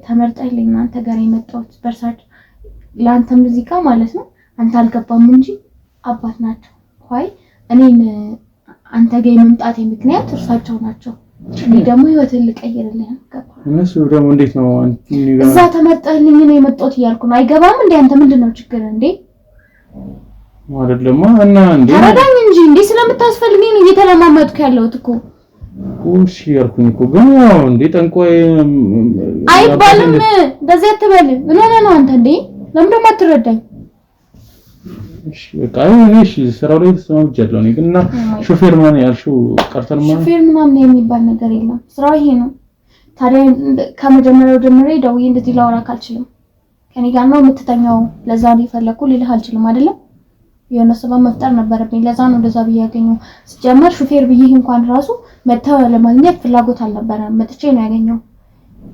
ተመርጠህልኝ አንተ ጋር የመጣሁት በርሳች ላንተ ሙዚቃ ማለት ነው። አንተ አልገባም እንጂ አባት ናቸው። ወይ እኔን አንተ ጋር የመምጣቴ ምክንያት እርሳቸው ናቸው። እኔ ደግሞ ህይወትን ልቀይርልህ ገባ። እነሱ ደግሞ እንዴት ነው እዛ ተመጣልኝ ነው የመጣሁት እያልኩ ነው። አይገባም እንዴ አንተ ምንድነው ችግር እንዴ? ማለት ደግሞ እና እንዴ ተረዳኝ እንጂ እንዴ ስለምታስፈልገኝ ነው እየተለማመጥኩ ያለሁት እኮ። እሺ ያልኩኝ እኮ ግን ያው እንዴ ጠንቋይ አይባልም። እንደዚህ አትበል። ምን ሆነህ ነው አንተ እንዴ? ለምን ደግሞ አትረዳኝ? እሺ በቃ እሺ ስራው ላይ ተስማምቻለሁ። እኔ ግን እና ሾፌር ማን ያልሽው ቀርተን ማን ሾፌር ምናምን የሚባል ነገር የለም። ስራው ይሄ ነው። ታዲያ ከመጀመሪያው ጀምሬ ደውዬ እንደዚህ ላወራክ አልችልም። ከኔ ጋር ነው የምትተኛው። ለዛ ነው የፈለኩ ልልህ አልችልም አይደለም። የሆነ ሰበብ መፍጠር ነበረብኝ። ለዛ ነው እንደዛ ብዬ ያገኘው። ሲጀመር ሾፌር ብዬ እንኳን ራሱ መተው ለማግኘት ፍላጎት አልነበረም። መጥቼ ነው ያገኘው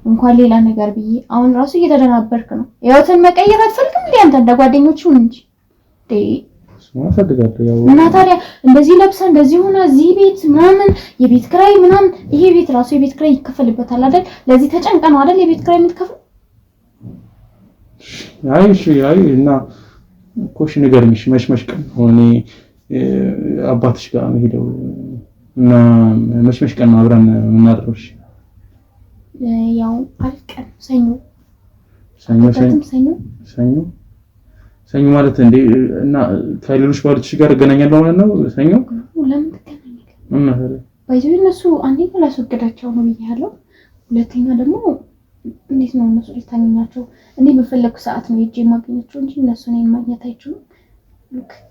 እንኳን ሌላ ነገር ብዬ። አሁን ራሱ እየተደናበርክ ነው። ህይወትን መቀየር አትፈልግም እንዴ አንተ? እንደ ጓደኞቹ እንጂ እና ታዲያ እንደዚህ ለብሰ እንደዚህ ሆነ እዚህ ቤት ምናምን የቤት ክራይ ምናምን ይሄ ቤት ራሱ የቤት ክራይ ይከፈልበታል አይደል? ለዚህ ተጨንቀ ነው አይደል የቤት ክራይ የምትከፍል? አይ እሺ አይ እና ኮሽ ነገር መሽመሽ ቀን ሆኔ አባትሽ ጋር ሄደው እና መሽመሽ ቀን አብረን እናድረው። እሺ ያው አልቀን ሰኞ ሰኞ ማለት እንዴ እና ከሌሎች ባሎች ጋር እገናኛለሁ ማለት ነው። ሰኞ ለምን ትገናኛለህ? እና ባይዘው እነሱ አንደኛ ላስወገዳቸው ነው ብያለሁ። ሁለተኛ ደግሞ እንዴት ነው እነሱ ልታገኛቸው? እኔ በፈለኩ ሰዓት ነው ሄጄ ማግኘታቸው እንጂ እነሱ እኔን ማግኘት አይችሉም።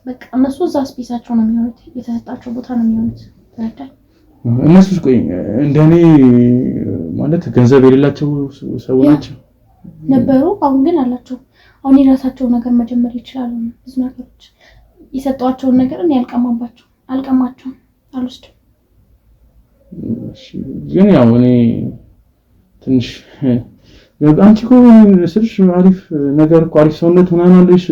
በቃ እነሱ እዛ ስፔሳቸው ነው የሚሆኑት፣ የተሰጣቸው ቦታ ነው የሚሆኑት። ተረዳኝ። እነሱስ ቆይ እንደኔ ማለት ገንዘብ የሌላቸው ሰዎች ናቸው ነበሩ። አሁን ግን አላቸው። አሁን የራሳቸው ነገር መጀመር ይችላሉ። ብዙ ነገሮች የሰጧቸውን ነገር እኔ አልቀማቸውም፣ አልወስድም። እሺ ግን ያው እኔ ትንሽ አንቺ እኮ ስልሽ አሪፍ ነገር እኮ አሪፍ ሰውነት ምናምን አለሽ፣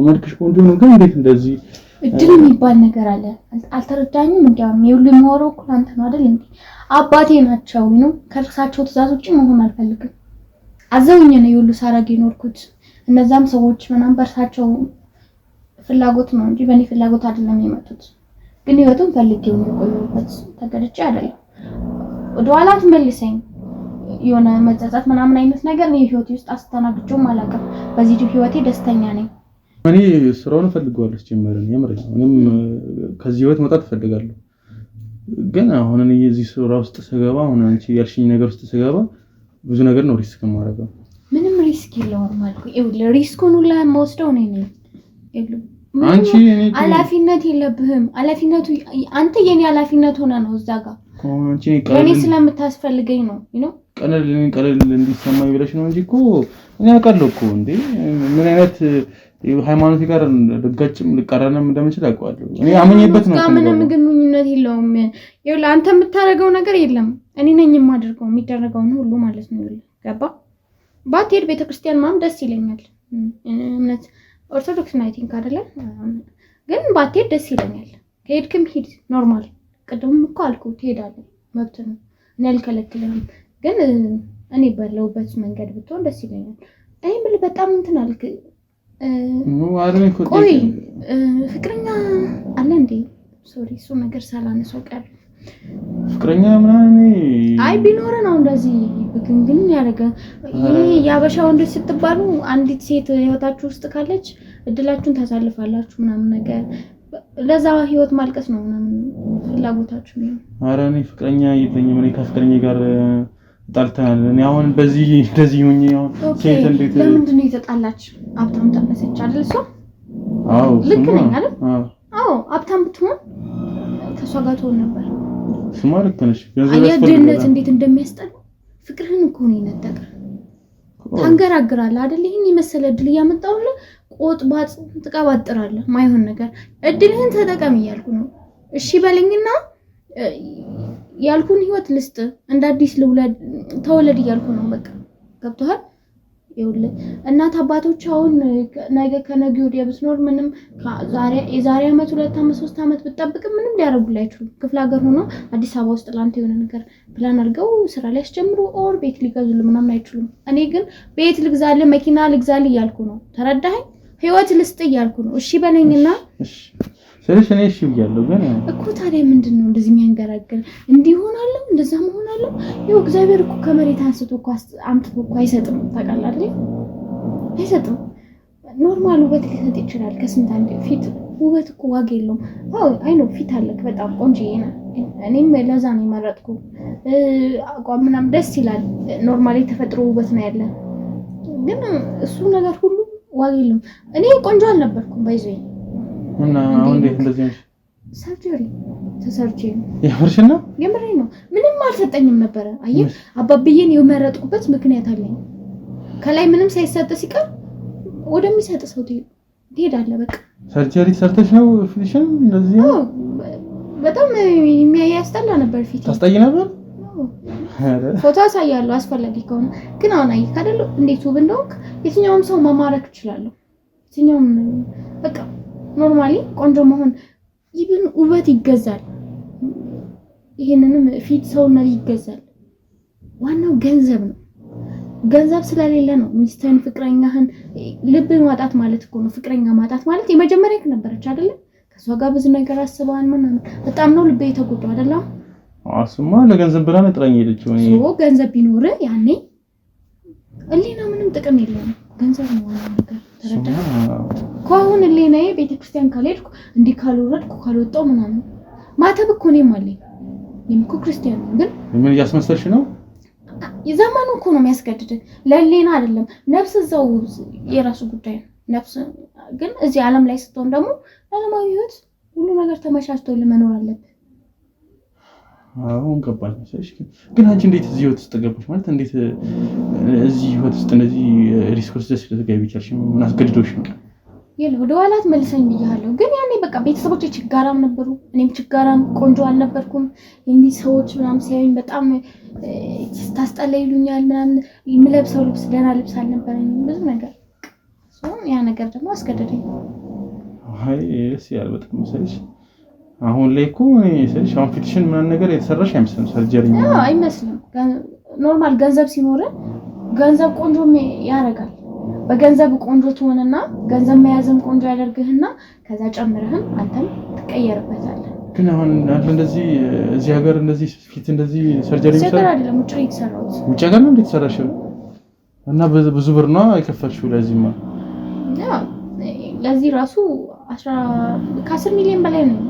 መልክሽ ቆንጆ ነው። ግን እንዴት እንደዚህ እድል የሚባል ነገር አለ? አልተረዳኝም። እንዲያውም ይኸውልህ የማወራው እኮ አንተ ነው አይደል እንዴ? አባቴ ናቸው ነው። ከእርሳቸው ትእዛዝ ውጪ መሆን አልፈልግም። አዘውኝ ነው ይኸውልህ ሳረግ የኖርኩት። እነዛም ሰዎች ምናምን በእርሳቸው ፍላጎት ነው እንጂ በእኔ ፍላጎት አይደለም የመጡት። ግን ህይወቱን ፈልጌው ነው የቆየሁበት፣ ተገድጬ አይደለም። ወደኋላ ትመልሰኝ የሆነ መጸጸት ምናምን አይነት ነገር ነው ህይወቴ ውስጥ አስተናግጄውም አላውቅም። በዚህ ህይወቴ ደስተኛ ነኝ። እኔ ስራውን ፈልገዋለሁ ጀመረን የምር እኔም ከዚህ ህይወት መውጣት ፈልጋለሁ። ግን አሁን እኔ እዚህ ስራ ውስጥ ስገባ አሁን አንቺ ያልሽኝ ነገር ውስጥ ስገባ ብዙ ነገር ነው ሪስክ ማረጋው። ምንም ሪስክ የለውም ማለት ነው። ሪስኩን ሁላ የምወስደው እኔ ነኝ። አንቺ ኃላፊነት የለብህም። ኃላፊነቱ አንተ የኔ ኃላፊነት ሆነ ነው እዛ ጋር እኔ ስለምታስፈልገኝ ነው ነው ቀለል እንዲሰማኝ ብለሽ ነው እንጂ እኮ እኔ አውቃለሁ እኮ እንዴ ምን አይነት ሃይማኖት ጋር ልጋጭም ልቀራረንም እንደምችል አውቃለሁ። እኔ አመኘበት ነው። ምንም ግንኙነት የለውም። ይኸውልህ አንተ የምታረገው ነገር የለም። እኔ ነኝ የማደርገው የሚደረገው ሁሉ ማለት ነው። ገባ? ባትሄድ ቤተክርስቲያን ማም ደስ ይለኛል። እምነት ኦርቶዶክስ ናይት ቲንክ አይደለም ግን ባትሄድ ደስ ይለኛል። ከሄድክም ሂድ ኖርማል። ቅድም እኮ አልኩህ ትሄዳለህ፣ መብት ነው። እኔ አልከለክልህም። ግን እኔ ባለውበት መንገድ ብትሆን ደስ ይለኛል። እኔ ምን በጣም እንትን አልክ ቆይ ፍቅረኛ አለ እንዴ? ሶሪ እሱ ነገር ሳላነሳው ቀር ፍቅረኛ ምናምን አይ ቢኖር ነው እንደዚህ ብግንግን ያደረገ። ይሄ ያበሻ ወንዶች ስትባሉ አንዲት ሴት ህይወታችሁ ውስጥ ካለች እድላችሁን ታሳልፋላችሁ ምናምን ነገር። ለዛ ህይወት ማልቀስ ነው ምናምን ፍላጎታችሁ ነው። ኧረ እኔ ፍቅረኛ የለኝም። እኔ ከፍቅረኛ ጋር ጣልተናል። እኔ አሁን በዚህ እንደዚህ ሆኜ አሁን ሴት እንዴት ለምንድን ነው የተጣላች? ሀብታም ጠበሰች አይደል እሷ? አዎ ልክ ነኝ አይደል? አዎ ሀብታም ብትሆን ከሷ ጋር ትሆን ነበር። ስማ ልክ ነሽ። ገንዘብ ድህነት እንዴት እንደሚያስጠላ ፍቅርህን እኮ ነው የነጠቀ። ታንገራግራለህ አይደል? ይሄን የመሰለ እድል እያመጣሁልህ ቆጥባጥ ትቀባጥራለህ። ማይሆን ነገር እድልህን ተጠቀም እያልኩ ነው። እሺ በለኝና ያልኩን ህይወት ልስጥ፣ እንደ አዲስ ልውለድ ተወለድ እያልኩ ነው። በቃ ገብቶሃል? ይኸውልህ እናት አባቶች አሁን ነገ ከነገ ወዲያ ብትኖር ምንም የዛሬ ዓመት 2 ዓመት 3 ዓመት ብትጠብቅ ምንም ሊያደርጉልህ አይችሉም። ክፍለ ሀገር ሆኖ አዲስ አበባ ውስጥ ላንተ የሆነ ነገር ፕላን አድርገው ስራ ላይ ያስጀምሩ ኦር ቤት ሊገዙልህ ምናምን አይችሉም። እኔ ግን ቤት ልግዛልህ መኪና ልግዛልህ እያልኩ ነው። ተረዳኸኝ? ህይወት ልስጥ እያልኩ ነው። እሺ በለኝና ስለሽ እኔ እሺ ብያለሁ ግን እኮ ታዲያ ምንድነው እንደዚህ የሚያንገራግር እንዲሆናለሁ እንደዛ መሆናለሁ ይኸው እግዚአብሔር እኮ ከመሬት አንስቶ እኮ አምጥቶ እኮ አይሰጥም ታውቃለህ አይደል አይሰጥም ኖርማል ውበት ሊሰጥ ይችላል ከስንት አንድ ፊት ውበት እኮ ዋጋ የለውም አዎ አይ ነው ፊት አለክ በጣም ቆንጆዬ ነህ እኔም ለዛ ነው የመረጥኩ አቋም ምናምን ደስ ይላል ኖርማሊ ተፈጥሮ ውበት ነው ያለ ግን እሱ ነገር ሁሉ ዋጋ የለውም እኔ ቆንጆ አልነበርኩም ባይዘይ እና አሁን እንደዚህ ሰርጀሪ ተሰርቼ የምሬ ነው ምንም አልሰጠኝም ነበር አየህ አባብዬን የመረጥኩበት ምክንያት አለኝ ከላይ ምንም ሳይሰጥ ሲቀር ወደሚሰጥ ሰው ትሄዳለህ በቃ ሰርጀሪ ሰርተሽ ነው ፊትሽን እንደዚህ በጣም የሚያስጠላ ነበር ፊት ታስጠይ ነበር ፎቶ አሳያለሁ አስፈላጊ ከሆነ ግን አሁን አይ ካደለ እንዴት ውብ እንደሆንክ የትኛውም ሰው ማማረክ ይችላል የትኛውም በቃ ኖርማሊ ቆንጆ መሆን ይብን ውበት ይገዛል ይሄንንም ፊት ሰውና ይገዛል ዋናው ገንዘብ ነው ገንዘብ ስለሌለ ነው ሚስተን ፍቅረኛህን ልብ ማጣት ማለት እኮ ነው ፍቅረኛ ማጣት ማለት የመጀመሪያ ነበርች አይደለ ከሷ ጋር ብዙ ነገር አስባን ምናምን በጣም ነው ልቤ ተጎዳው አይደለ አስማ ለገንዘብ ብላ ነጥራኝ ሄደች ወይ ሶ ገንዘብ ቢኖር ያኔ እሊና ምንም ጥቅም የለውም ገንዘብ ነው ነገር ተረዳ ኮሁን እሊናዬ ቤተክርስቲያን ካልሄድኩ እንዲ ካልወረድኩ ካልወጣው ምናምን ማተብ እኮ ነው ማለት የምኩ ክርስቲያን ግን ምን ያስመሰልሽ ነው የዘመኑ እኮ ነው የሚያስገድድ ለሌና አይደለም ነፍስ ዘው የራሱ ጉዳይ ነፍስ ግን እዚህ ዓለም ላይ ስትሆን ደግሞ ዓለማዊ ህይወት ሁሉ ነገር ተመቻችቶ ለመኖር አለበት አሁን ገባኝ ስለሽ ግን አንቺ እንዴት እዚህ ህይወት ውስጥ ገባሽ ማለት እንዴት እዚህ ህይወት ውስጥ እንደዚህ ሪስክ ውስጥ ስለተገቢ ይቻልሽ ምን አስገድዶሽ ነው ይሄ ወደ ኋላት መልሰኝ ብያለሁ ግን ያኔ በቃ ቤተሰቦቼ ችጋራም ነበሩ እኔም ችጋራም ቆንጆ አልነበርኩም እንዲ ሰዎች ምናምን ሲያዩኝ በጣም ታስጠላ ይሉኛል ምናምን የምለብሰው ልብስ ደህና ልብስ አልነበረኝ ብዙ ነገር ያ ነገር ደግሞ አስገደደኝ አይ እሺ በጣም መሰለሽ አሁን ላይ እኮ እኔ ስለሽ አሁን ፊትሽን ምን ነገር የተሰራሽ አይመስልም ሰርጀሪ ነው አይመስልም ኖርማል ገንዘብ ሲኖር ገንዘብ ቆንጆ ያረጋል በገንዘብ ቆንጆ ትሆንና ገንዘብ መያዝም ቆንጆ ያደርግህና ከዛ ጨምረህም አንተም ትቀየርበታለህ ግን አሁን እንደዚህ እዚህ ሀገር እንደዚህ ፊት እንደዚህ ሰርጀሪ ይሰራል አይደለም ውጭ ይሰራል ውጭ ሀገር ነው እንዴት ሰራሽው እና ብዙ ብር ነው አይከፈልሽው ለዚህማ ለዚህ ራሱ 10 ሚሊዮን በላይ ነው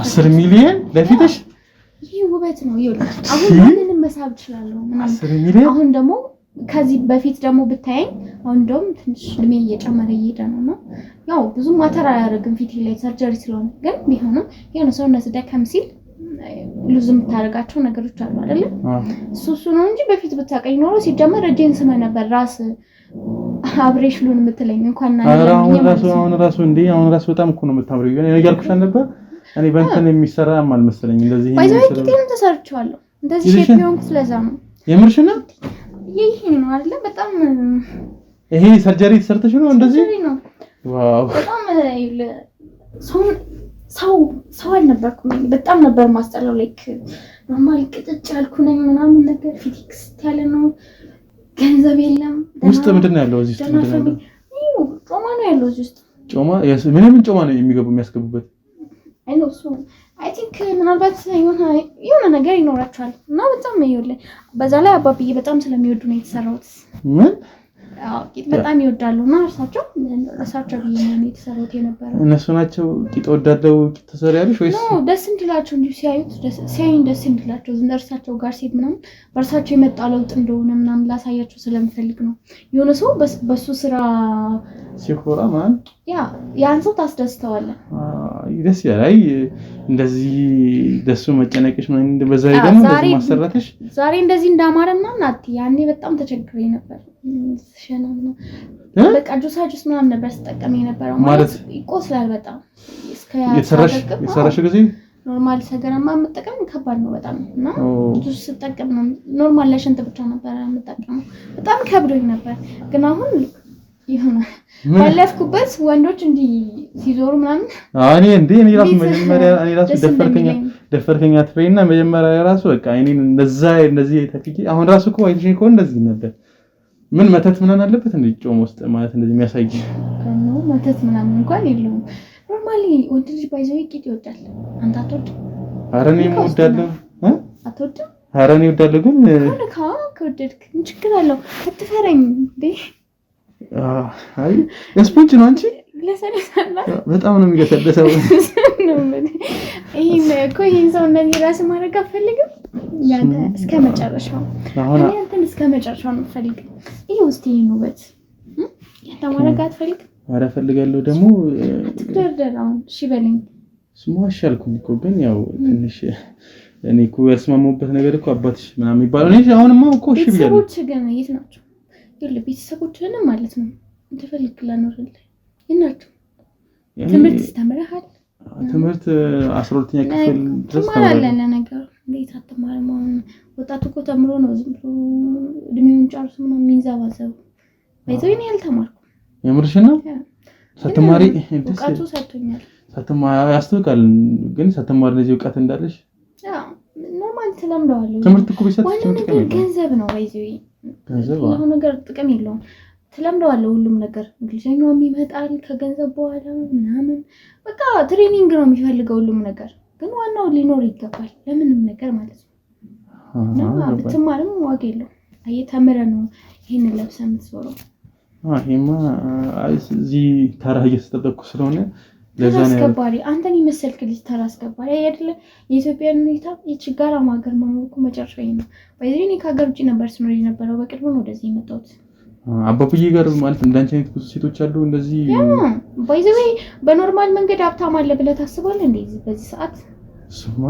10 ሚሊዮን ለፊትሽ ይሄ ውበት ነው ይኸውልህ አሁን ምንንም መሳብ ይችላል 10 ሚሊዮን አሁን ደግሞ ከዚህ በፊት ደግሞ ብታየኝ አሁን እንደውም ትንሽ እድሜ እየጨመረ እየሄደ ነው ያው ብዙ ማተር አያደርግም ፊት ላይ ሰርጀሪ ስለሆነ ግን ቢሆንም የሆነ ሰውነት ደከም ሲል ሉዝ የምታደርጋቸው ነገሮች አሉ አይደል እሱ ነው እንጂ በፊት ብታቀኝ ኖሮ ሲጀመር እጄን ስመ ነበር ራስ አብሬሽ ሉን የምትለኝ እንኳን አሁን ራሱ እንዴ አሁን ራሱ በጣም እኮ ነው የምታምሪው ግን ያልኩሽ ነበር እኔ በእንትን የሚሰራ አልመሰለኝ እንደዚህ ባይዘው ተሰርቻለሁ እንደዚህ ሼፕ የሆንኩት ስለዛ ነው የምርሽ ነው ይሄ ነው አይደል በጣም ይሄ ሰርጀሪ ተሰርተሽ ነው እንደዚህ ዋው በጣም ሰው አልነበርኩም በጣም ነበር ማስጠላው ላይክ ኖርማል ቅጥጭ ያልኩ ነኝ ምናምን ነገር ፊዚክስ ያለ ነው ገንዘብ የለም ውስጥ ምንድን ነው ያለው እዚህ ውስጥ ምንድን ነው ያለው ጮማ ነው ያለው እዚህ ውስጥ ጮማ ምን ጮማ ነው የሚያስገቡበት አይ ኖ ሶ አይ ቲንክ ምናልባት የሆነ ነገር ይኖራቸዋል እና በጣም ይኸውልህ በዛ ላይ አባብዬ በጣም ስለሚወዱ ነው የተሰራውት ምን ቂጥ በጣም ይወዳሉ እና እርሳቸው ቢሆን ነው የተሰሩት የነበረው እነሱ ናቸው ቂጥ ወዳለው ቂጥ ተሰሪያለሽ ወይስ ነው ደስ እንድላቸው እንጂ ሲያዩት ደስ እንድላቸው እርሳቸው ጋር ሲሄድ ምናምን በእርሳቸው የመጣ ለውጥ እንደሆነ ምናምን ላሳያቸው ስለምፈልግ ነው የሆነ ሰው በሱ ስራ ሲኮራ ማን ያን ሰው ታስደስተዋለህ ደስ ያላይ እንደዚህ ደሱ መጨነቅሽ ምን በዛ ደግሞ እንደዚህ ማሰራትሽ ዛሬ እንደዚህ እንዳማረና ናት ያኔ በጣም ተቸግሬ ነበር ሸናና በቃ ጁሳጁስ ምናምን ነበር ተጠቀመኝ ነበር ማለት ይቆስላል በጣም እስከ የተሰራሽ ጊዜ ኖርማል ሰገራማ መጠቀም ከባድ ነው በጣም እና ጁስ ተጠቀም ነው ኖርማል ለሽንት ብቻ ነበር የምጠቀመው በጣም ከብዶኝ ነበር ግን አሁን ይሁን ባለፍኩበት ወንዶች እንዲ ሲዞሩ ምናምን እኔ ራሱ ደፈርከኛ ትፈይና መጀመሪያ ራሱ በቃ እኔን እንደዚህ ተፍቂ አሁን ራሱ እኮ አይተሽ እኮ እንደዚህ ነበር ምን መተት ምናምን አለበት እንዴ ጮም ውስጥ ማለት እንደዚህ የሚያሳይ ነው መተት ምናምን እንኳን የለውም ኖርማሊ ወንድ ልጅ ባይዘው ቂጥ ይወዳል። አንተ አትወድም? ኧረ እኔም እወዳለሁ። አትወድም? ኧረ እኔ እወዳለሁ። ግን ከወደድክ ምን ችግር አለው? አትፈረኝ እንዴ? አይ ስፖንጅ ነው አንቺ ለሰለሰላ በጣም ነው የሚገሰደሰው። ይሄን ሰውነት የራስህ ማድረግ አትፈልግም? ያንተ እስከ መጨረሻው አንተን እስከ መጨረሻው ነው የምፈልገው። ይሄ ውስጥ ይሄን ውበት ያንተ ማድረግ አትፈልግም? ኧረ እፈልጋለሁ። ደግሞ አትደርደር። አሁን እሺ በለኝ። ስሙ አሻልኩኝ እኮ ግን ያው ትንሽ እኔ እኮ ያልስማማሁበት ነገር እኮ አባትሽ ምናምን የሚባለው እኔ አሁንማ እኮ እሺ ብያለሁ። ቤተሰቦች ግን የት ናቸው? ይኸውልህ ቤተሰቦችህንም ማለት ነው እንደፈልግ ላኖርልህ ይናቸው። ትምህርት ተምረሃል? ትምህርት 12ኛ ክፍል ድረስ ተማራለህ። ለነገሩ እንዴት አትማርም? አሁን ወጣቱ እኮ ተምሮ ነው ዝም ብሎ እድሜውን ጨርሶ ነው የሚንዘባዘበው። ባይዘው እኔ አልተማርኩም። የምርሽ ነው? ሳትማሪ እውቀቱ ሰጥቶኛል። ሳትማሪ ያስተውቃል። ግን ሳትማሪ እንደዚህ እውቀት እንዳለሽ ኖርማል ተለምደዋለሁ። ትምህርት እኮ ቢሰጥ ገንዘብ ነው ባይዘው ገንዘብ ነው ነገር ጥቅም የለውም። ተለምደዋለሁ ሁሉም ነገር እንግሊዘኛውም ይመጣል ከገንዘብ በኋላ ምናምን በቃ ትሬኒንግ ነው የሚፈልገው ሁሉም ነገር። ግን ዋናው ሊኖር ይገባል ለምንም ነገር ማለት ነው። ብትማርም ዋጋ የለውም። አየህ ተምረህ ነው ይሄንን ለብሰህ የምትዞረው። ይሄማ እዚህ ተራ እየተጠበቅኩ ስለሆነ ለዛ ነው አስከባሪ አንተን የመሰልክ ልጅ ተራ አስከባሪ አይደለ? የኢትዮጵያን ሁኔታ የችጋራ ማገር መሞቁ መጨረሻዬ ነው። ባይዘኝ እኔ ከሀገር ውጭ ነበር ስኖር የነበረው። በቅርቡ ነው ወደዚህ የመጣሁት። አባብዬ ጋር ማለት እንዳንቺ አይነት ብዙ ሴቶች አሉ እንደዚህ ባይዘኝ በኖርማል መንገድ ሀብታም አለ ብለህ ታስባለህ እንዴ? በዚህ ሰዓት ስማ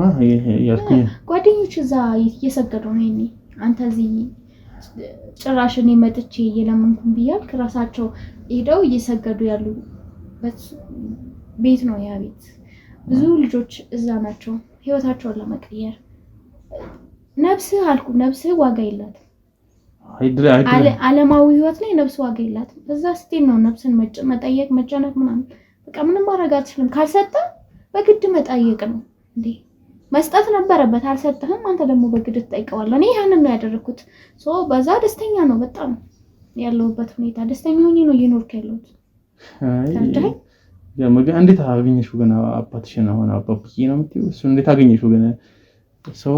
ያልኩኝ ጓደኞች እዛ እየሰገዱ ነው። ይሄኔ አንተ እዚህ ጭራሽ እኔ መጥቼ እየለመንኩኝ ብያልክ ራሳቸው ሄደው እየሰገዱ ያሉበት ቤት ነው ያ ቤት። ብዙ ልጆች እዛ ናቸው ህይወታቸውን ለመቀየር። ነፍስህ አልኩ ነፍስህ ዋጋ የላትም። ዓለማዊ ህይወት ላይ ነፍስ ዋጋ የላትም። እዛ ስትል ነው ነፍስን መጠየቅ መጨነቅ ምናምን በቃ ምንም ማድረግ አትችልም። ካልሰጠ በግድ መጠየቅ ነው እንዴ? መስጠት ነበረበት አልሰጠህም። አንተ ደግሞ በግድ ትጠይቀዋለህ። እኔ ያንን ነው ያደረኩት። በዛ ደስተኛ ነው በጣም ያለሁበት ሁኔታ ደስተኛ ሆኜ ነው እየኖርኩ ያለሁት። እንዴት አገኘሽው ግን አባትሽን? አሁን አባብዬ ነው የምትይው? እሱ እንዴት አገኘሽው ግን? ሰው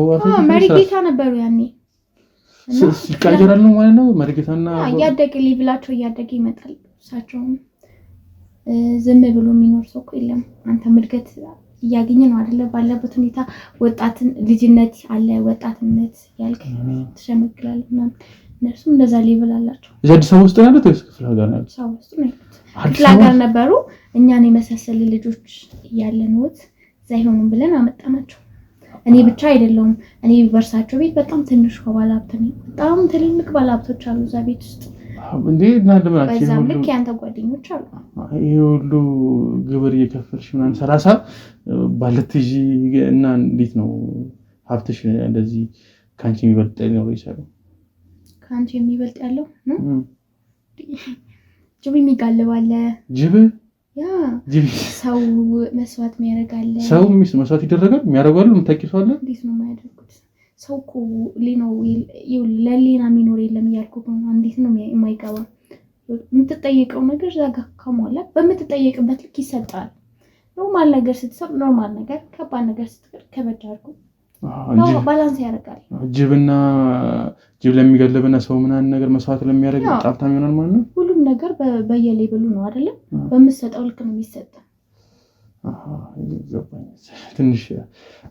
መሪጌታ ነበሩ ያኔ ይቀየራሉ ማለት ነው። መሪጌታና እያደገ ሊብላቸው እያደገ ይመጣል። እሳቸውም ዝም ብሎ የሚኖር ሰው እኮ የለም። አንተ ምልከት እያገኘ ነው አይደለ? ባለበት ሁኔታ ወጣትን ልጅነት አለ ወጣትነት ያልክ ተሸመግላለህ እና እነሱም እንደዛ ሌብል አላቸው። አዲስ አበባ ውስጥ ነው ያሉት ወይስ ክፍለ ሀገር ነው ያሉት? አዲስ አበባ ውስጥ ነው ያሉት። ክፍለ ሀገር ነበሩ። እኛን የመሳሰሉ ልጆች ያለንወት ዘይሆኑም ብለን አመጣናቸው። እኔ ብቻ አይደለም እኔ በርሳቸው ቤት በጣም ትንሽ ባለሀብት ነኝ። በጣም ትልልቅ ባለሀብቶች አሉ እዛ ቤት ውስጥ እንዴ። እና እንደምናችሁ በዛም ልክ ያንተ ጓደኞች አሉ። ይሄ ሁሉ ግብር እየከፈልሽ ምናምን 30 ባለትጂ እና እንዴት ነው ሀብትሽ እንደዚህ ካንቺ የሚበልጥ ነው ይችላል? ካንቺ የሚበልጥ ያለው ጅብ የሚጋልባለ ጅብ ሰው መስዋዕት የሚያደርጋለ ሰው መስዋዕት ይደረጋል የሚያደርጋሉ የምታውቂው እንዴት ነው የማያደርጉት? ሰው እኮ ለሌና የሚኖር የለም እያልኩ ነው። እንዴት ነው የማይገባ? የምትጠየቀው ነገር ዛጋ ከሟላ በምትጠየቅበት ልክ ይሰጣል። ኖርማል ነገር ስትሰጥ ኖርማል ነገር፣ ከባድ ነገር ስትቀር ከበድ አድርጎ ባላንስ ያደርጋል። ጅብ ለሚገለብና ሰው ምናምን ነገር መስዋዕት ለሚያደርግ ጣፍታም ይሆናል ማለት ነው። ሁሉም ነገር በየሌብሉ ነው አይደለም? በምትሰጠው ልክ ነው የሚሰጠው። ትንሽ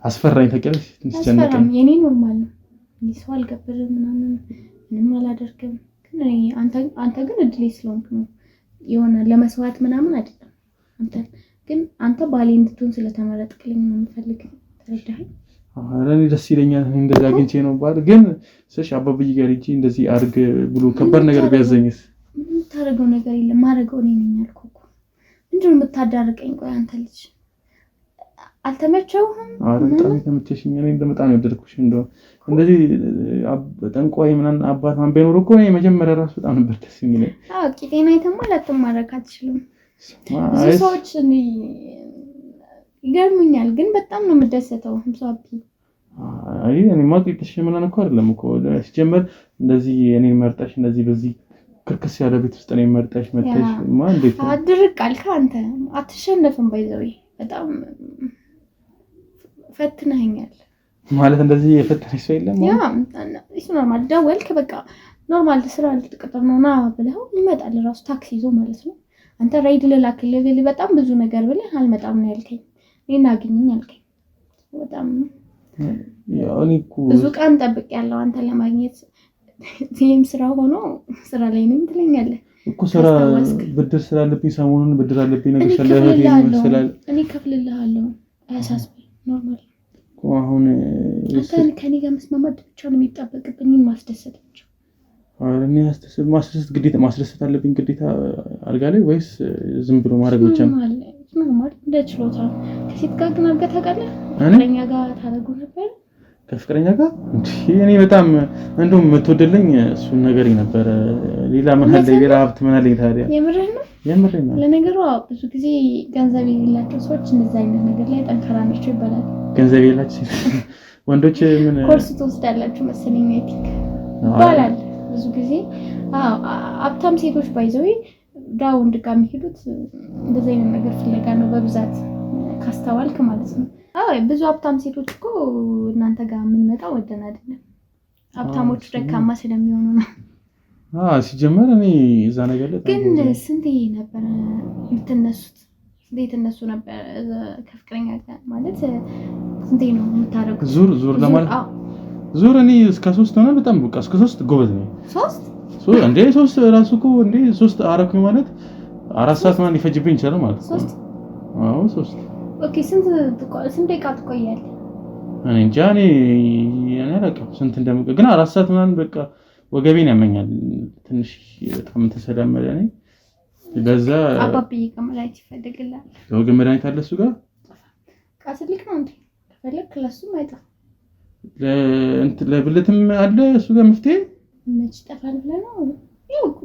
አስፈራኝ ተቀበል። ትንሽ ጨነቀኝ። የኔ ኖርማል ነው። ሰው አልገብርም ምናምን ምንም አላደርግም። ግን አንተ ግን እድሌ ስለሆንክ ነው የሆነ ለመስዋዕት ምናምን አይደለም። አንተ ባሌ እንድትሆን ስለተመረጥክልኝ ነው የምፈልገው። ተረዳኸኝ? እኔ ደስ ይለኛል እንደዛ አግኝቼ ነው ባል። ግን እሺ አባብዬ ጋር ሂጂ እንደዚህ አርግ ብሎ ከባድ ነገር ቢያዘኝስ? የምታደርገው ነገር የለም። ማድረገው እኔ ነኝ ያልኩህ እኮ። ምንድን ነው የምታዳርቀኝ? ቆይ አንተ ልጅ አልተመቸውህም? አረ በጣም ተመቸሽኝ። እኔ በጣም ወደድኩሽ። እንደዚህ ጠንቋይ ምናምን አባት ማን ቢኖር እኮ እኔ መጀመሪያ ራሱ በጣም ነበር ደስ የሚለኝ። ቂጤና አይተማ ላትማረክ አትችልም። ብዙ ሰዎች ይገርሙኛል፣ ግን በጣም ነው የምደሰተው። ምሳቢ እኔ ማጥቂትሽ ምናምን እኮ አይደለም እኮ ሲጀመር እንደዚህ እኔን መርጠሽ እንደዚህ በዚህ ክርክስ ያለ ቤት ውስጥ እኔን መርጠሽ መጥተሽ እንዴት አድርቅ አልካ አንተ አትሸነፍም። ባይዘው በጣም ፈትነኸኛል ማለት እንደዚህ የፈተነሽ ሰው የለም ያ እሱ ኖርማል ደወልክ በቃ ኖርማል ስራ ልትቀጥር ነው ና ብለው ይመጣል ራሱ ታክሲ ይዞ ማለት ነው አንተ ራይድ ልላክልህ በጣም ብዙ ነገር ብለህ አልመጣም ነው ያልከኝ እኔን አግኝኝ ያልከኝ በጣም ያው ብዙ ቀን ጠብቄያለሁ አንተ ለማግኘት ይሄም ስራ ሆኖ ስራ ላይ ነኝ ትለኛለህ እኮ ስራ ብድር ስላለብኝ ሰሞኑን ብድር አለብኝ ነገር ስለዚህ እኔ ከፍልልሃለሁ አያሳስብህ ኖርማል አሁን አንተ ከኔ ጋር መስማማት ብቻ ነው የሚጠበቅብኝ ማስደሰት ብቻ እኔ ማስደሰት ግዴታ ማስደሰት አለብኝ ግዴታ አልጋ ላይ ወይስ ዝም ብሎ ማድረግ ብቻ ነው ኖርማል እንደ ችሎታ ከሴት ጋር ግን አልጋ ታውቃለህ ፍቅረኛ ጋር ታደርጉ ነበር ከፍቅረኛ ጋር እኔ በጣም እንደውም የምትወደልኝ እሱን ነገር ነበር ሌላ ምን አለ ሌላ ሀብት ምን አለኝ ታዲያ የምሬን ነው ለነገሩ ብዙ ጊዜ ገንዘብ የሌላቸው ሰዎች እንደዛ አይነት ነገር ላይ ጠንካራ ናቸው ይባላል ገንዘብ የሌላቸው ወንዶች ምን ኮርስ ትወስዳላችሁ መሰለኝ ኤቲክ ይባላል ብዙ ጊዜ ሀብታም ሴቶች ባይዘው ዳው እንድጋም ይሄዱት እንደዛ አይነት ነገር ፍለጋ ነው በብዛት ካስተዋልክ ማለት ነው ብዙ ሀብታም ሴቶች እኮ እናንተ ጋር ምን መጣ ወደን አይደለም ሀብታሞቹ ደካማ ስለሚሆኑ ነው ሲጀመር እኔ እዛ ነገር ላይ ግን ስንቴ ነበር የምትነሱት እንዴት እነሱ ነበር ከፍቅረኛ ጋር ማለት ስንቴ ነው የምታደርጉት ዙር ለማለት ዙር እኔ እስከ 3 ሆነ በጣም በቃ እስከ 3 ጎበዝ ነኝ 3 እንዴ 3 ራሱ እኮ እንዴ 3 አረኩኝ ማለት 4 ሰዓት ማን ይፈጅብኝ ይችላል ማለት 3 አዎ 3 ኦኬ ስንት ደቂቃ ትቆያለህ እኔ እንጃ እኔ አላውቅም ስንት እንደምቆይ ግን 4 ሰዓት ምናምን በቃ ወገቤን ያመኛል ትንሽ በጣም ተሰላመደ ነኝ ለዛ አባብዬ ከመላእክት ይፈልግልሃል ወገብ መድኃኒት አለ እሱ ጋር ካስልክ ነው እንዴ ከፈለክ ለሱም አይጣ ለብልትም አለ እሱ ጋር መፍትሄ መች ጠፋል ብለህ ነው ይውቁ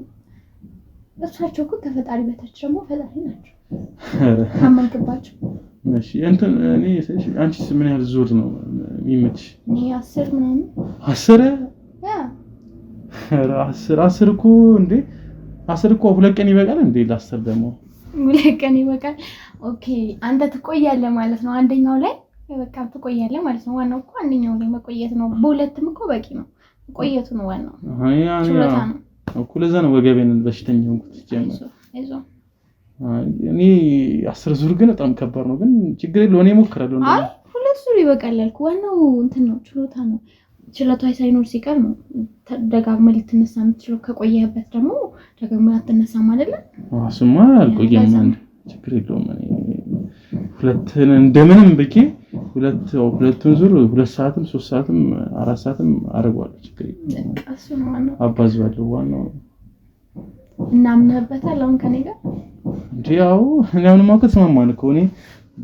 እሳቸው እኮ ከፈጣሪ በታች ደግሞ ፈጣሪ ናቸው አመንክባቸው እሺ እኔ አንቺስ ምን ያህል ዙር ነው የሚመችሽ እኔ 10 ምናምን 10 ያ 10 እኮ እንዴ 10 እኮ 2 ቀን ይበቃል እንዴ ለ10 ደግሞ 2 ቀን ይበቃል ኦኬ አንተ ትቆያለህ ማለት ነው አንደኛው ላይ በቃ ትቆያለህ ማለት ነው ዋናው እኮ አንደኛው ላይ መቆየት ነው በሁለትም እኮ በቂ ነው ቆየቱ ነው ዋናው ችሎታ ነው እኮ ለዛ ነው ወገቤን በሽተኛ ሆንኩት ጀመረ አይዞህ እኔ 10 ዙር ግን በጣም ከባድ ነው ግን ችግር የለውም እኔ እሞክራለሁ አይ 2 ዙር ይበቃል ያልኩ ዋናው እንትን ነው ችሎታ ነው ችሎታው ሳይኖር ሲቀር ነው ደጋግመህ ልትነሳ የምትችለው ከቆየህበት ደግሞ ደጋግመህ አትነሳም አይደለ እሱማ አልቆየም አንድ ችግር የለውም እኔ ሁለቱን እንደምንም ብዬ ሁለቱን ዙር 2 ሰዓትም 3 ሰዓትም 4 ሰዓትም አደርገዋለሁ ችግር የለውም እሱ ነው ዋናው አባዝዋለሁ ዋናው እናምንበታል አሁን ከኔ ጋር እንዴ ያው እኔውንም አውቀ ተስማማን እኮ እኔ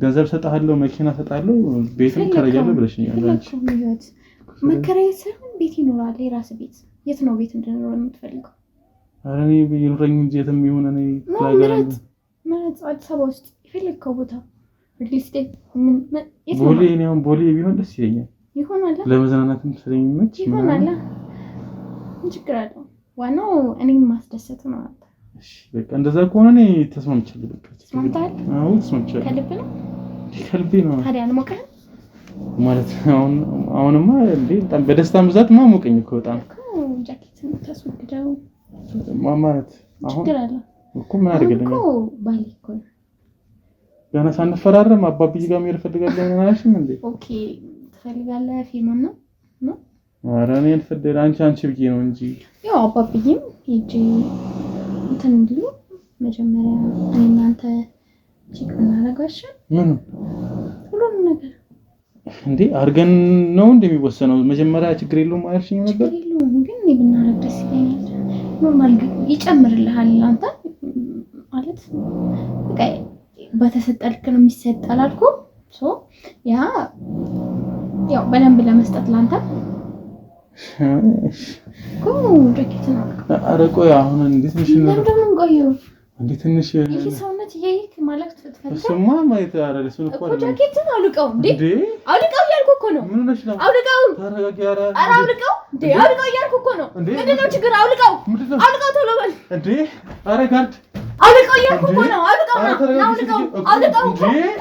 ገንዘብ ሰጣለሁ መኪና ሰጣለሁ ቤትም ከራያለሁ ብለሽኛል አንቺ መከራየት ሳይሆን ቤት ይኖራል የራስ ቤት የት ነው ቤት እንድኖር የምትፈልገው ኧረ እኔ ይኖረኝ እንጂ የትም ይሁን እኔ ማለት አዲስ አበባ ውስጥ የፈለግከው ቦታ ሪልስቴት ቦሌ እኔም ቦሌ ቢሆን ደስ ይለኛል ይሆናል ለመዝናናትም ስለሚመች ይሆናል ችግር አለው ዋናው እኔን ማስደሰት ነው እሺ በቃ እንደዛ ከሆነ እኔ ተስማምቻለሁ በቃ ተስማምታል አዎ ተስማምቻለሁ ከልብ ነው ከልቤ ነው ታዲያ አልሞቀህ ማለት አሁንማ እንዴ በጣም በደስታ ብዛት ሞቀኝ እኮ በጣም ጃኬትን ታስወግደው ማለት አሁን እኮ ምን አደረገልኝ እኮ ባሌ እኮ ገና ሳንፈራረም አባብዬ ጋር መሄድ ፈልጋለሁ ምናልሽም እንዴ ኦኬ ትፈልጋለህ ፊልም ነው ኧረ እኔ አልፈልግም አንቺ ብዬ ነው እንጂ ያው አባብዬም ሂጂ እንትን እንዲሉ መጀመሪያ እናንተ ቼክ እናደርጋለን ምን ሁሉንም ነገር እንዴ አርገን ነው እንደሚወሰነው መጀመሪያ ችግር የለውም አልሽኝ ነበር ችግር የለውም ግን ብናረግ ደስ ይለኛል ኖርማል ይጨምርልሃል አንተ ማለት በቃ በተሰጠልክ ነው የሚሰጣል አልኩ ያው በደንብ ለመስጠት ላንተ ጃኬት ነው አረቆ አሁን እንዴት ነሽ ነው እንደምንቆየው እንዴት ትንሽ ይሄ ሰውነት ይሄክ ማለት ትፈልጋለህ እሱማ ማየት አይደል እሱን እኮ አይደል ጃኬት ነው አውልቀው እንዴ አውልቀው እያልኩ እኮ ነው ምን ነሽ ነው አውልቀው ተረጋጊ ኧረ አውልቀው እንዴ አውልቀው እያልኩ እኮ ነው ምንድነው ችግር አውልቀው ቶሎ በል እንዴ ኧረ ጋርድ አውልቀው እያልኩ እኮ ነው። አውልቀው ና አውልቀው አውልቀው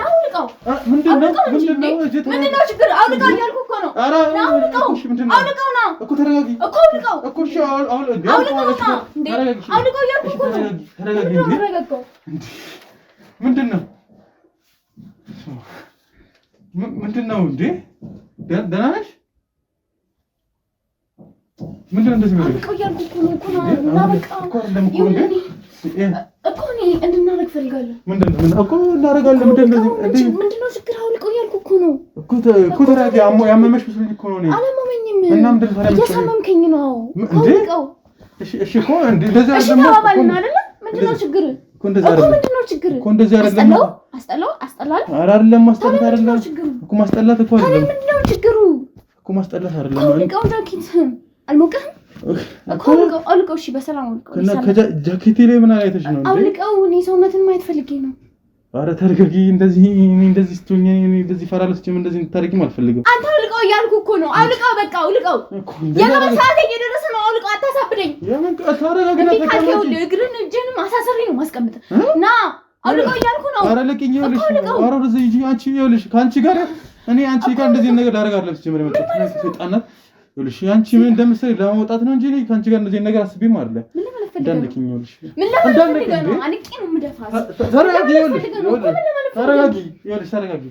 አውልቀው ምንድነው ችግር? አውልቀው እያልኩ እኮ ነው። አውልቀው አውልቀው ና እኮ ተረጋጊ እኮ አውልቀው እኮ እሺ አውልቀው ና እንዴ አውልቀው እያልኩ እኮ ነው። ምንድነው እንዴ? ደህና ነሽ? ምንድነው እንደዚህ ማለት አውልቀው እያልኩ እኮ ነው እና በቃ እኮ እኔ እንድናደርግ ፈልጋለሁ። ምንድነው ችግር? አውልቀው እያልኩ እኮ ነው እኮ ተረጋጊ። ያመመሽ መስሎኝ እኮ ነው። አላመመኝም። እና ምንድነው ታዲያ እያሳመምከኝ ነው። አውልቀው እሺ እኮ እንደዚህ አይደለም አይደለ? ምንድነው ችግር? ምንድነው ችግር? እኮ እንደዚህ አይደለም። አስጠላል? ኧረ አይደለም፣ ማስጠላት አይደለም እኮ ማስጠላት እኮ አይደለም። ምንድነው ችግሩ? እኮ ማስጠላት አይደለም። አውልቀው ጃኬትህን አልሞቀህም? አውልቀው እሺ፣ በሰላም አውልቀው። እና ጃኬቴ ላይ ምን አይተሽ ነው? አውልቀው። እኔ ሰውነትን ማየት ፈልጌ ነው። ኧረ ተረጋጊ። እንደዚህ ስትሆኝ እንደዚህ ፈራለሁ። እንደዚህ እንድታረጊም አልፈልግም። አንተ አውልቀው እያልኩ እኮ ነው። አውልቀው፣ በቃ አውልቀው። የገበያ ሰዓት እየደረሰ ነው። አውልቀው፣ አታሳብደኝ። ተረጋጊ። እግርን እጅንም አሳስሬ ነው ማስቀምጥ እና አውልቀው እያልኩ ነው። ኧረ ልቅኝ። ይኸውልሽ፣ ኧረ ወደዚህ ሂጂ አንቺ። ይኸውልሽ ከአንቺ ጋር እንደዚህ ነገር ላደርግ አለብሽ። ጀመረ መጣ ሰይጣናት። ይኸውልሽ አንቺ ምን እንደምትሰሪ ለማውጣት ነው እንጂ ከአንቺ ጋር እንደዚህ ነገር አስቤም አይደለም። እንዳልክኝ ይኸውልሽ፣ ምን ለማለት ነው? አንቂ ነው የምደፋት። ተረጋጊ። ይኸውልሽ ተረጋጊ።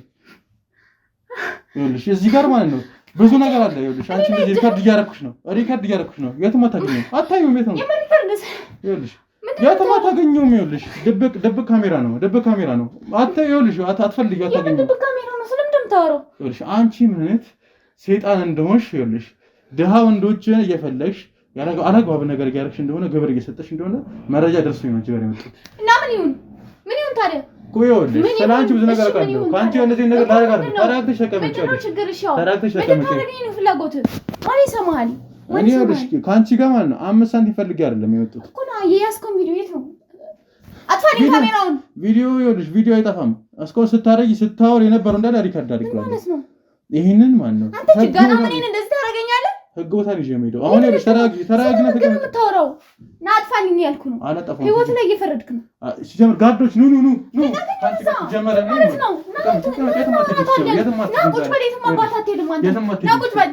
ይኸውልሽ እዚህ ጋር ማለት ነው ብዙ ነገር አለ። ይኸውልሽ አንቺ እንደዚህ ሪከርድ እያደረኩሽ ነው። የትም አታገኘውም። አታዩም? የት ነው? ይኸውልሽ የትም አታገኘውም። ይኸውልሽ ድብቅ ካሜራ ነው። ይኸውልሽ አትፈልጊው፣ አታገኘውም። ድብቅ ካሜራ ነው ስለምንድምታወራው? ይኸውልሽ አንቺ ምንት ሰይጣን እንደሆንሽ፣ ይኸውልሽ ድሃ ወንዶችን እየፈለግሽ አላግባብ ነገር እያደረግሽ እንደሆነ ግብር እየሰጠሽ እንደሆነ መረጃ ደርሶኝ ነው ጋር የመጣሁት። እና ምን ይሁን ታዲያ? ይኸውልሽ ስለ አንቺ ብዙ ነገር አውቃለሁ። ከአንቺ እንደዚህ ነገር ላደርግ ተረጋግተሽ ተቀመጪ። ተረጋግተሽ ፍላጎትህ ማን ይሰማሃል? እኔ ይኸውልሽ ከአንቺ ጋር ማለት ነው 5 ሳንቲም ፈልጌ አይደለም የመጣሁት እኮ ነው። የያዝከው ቪዲዮ የት ነው? አጥፋልኝ ካሜራውን። ይኸውልሽ ቪዲዮ አይጠፋም። እስካሁን ስታወር የነበረው እንዳለ ሪከርድ አድርጌዋለሁ ማለት ነው። ይሄንን ማለት ነው አንተ ችጋና ምን እንደዚህ ታደርገኛለህ? ህግ ቦታ ልጅ የምሄደው አሁን ይኸውልሽ ተረጋግና የምታወራው ና አጥፋልኝ ያልኩ ነው። አላጠፋም። ህይወት ላይ እየፈረድክ ነው። ሲጀምር ጋርዶች ኑ አንተ ጀመረ ነው ማለት ነው። ና ቁጭ በል። የትም አባት አትሄድም አንተ። ና ቁጭ በል።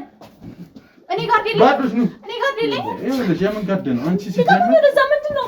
እኔ ጋር ደለ ጋርዶች ኑ እኔ ጋር ደለ ይኸውልሽ የምን ጋርድ ነው አንቺ? ሲጀምር ምንድን ነው?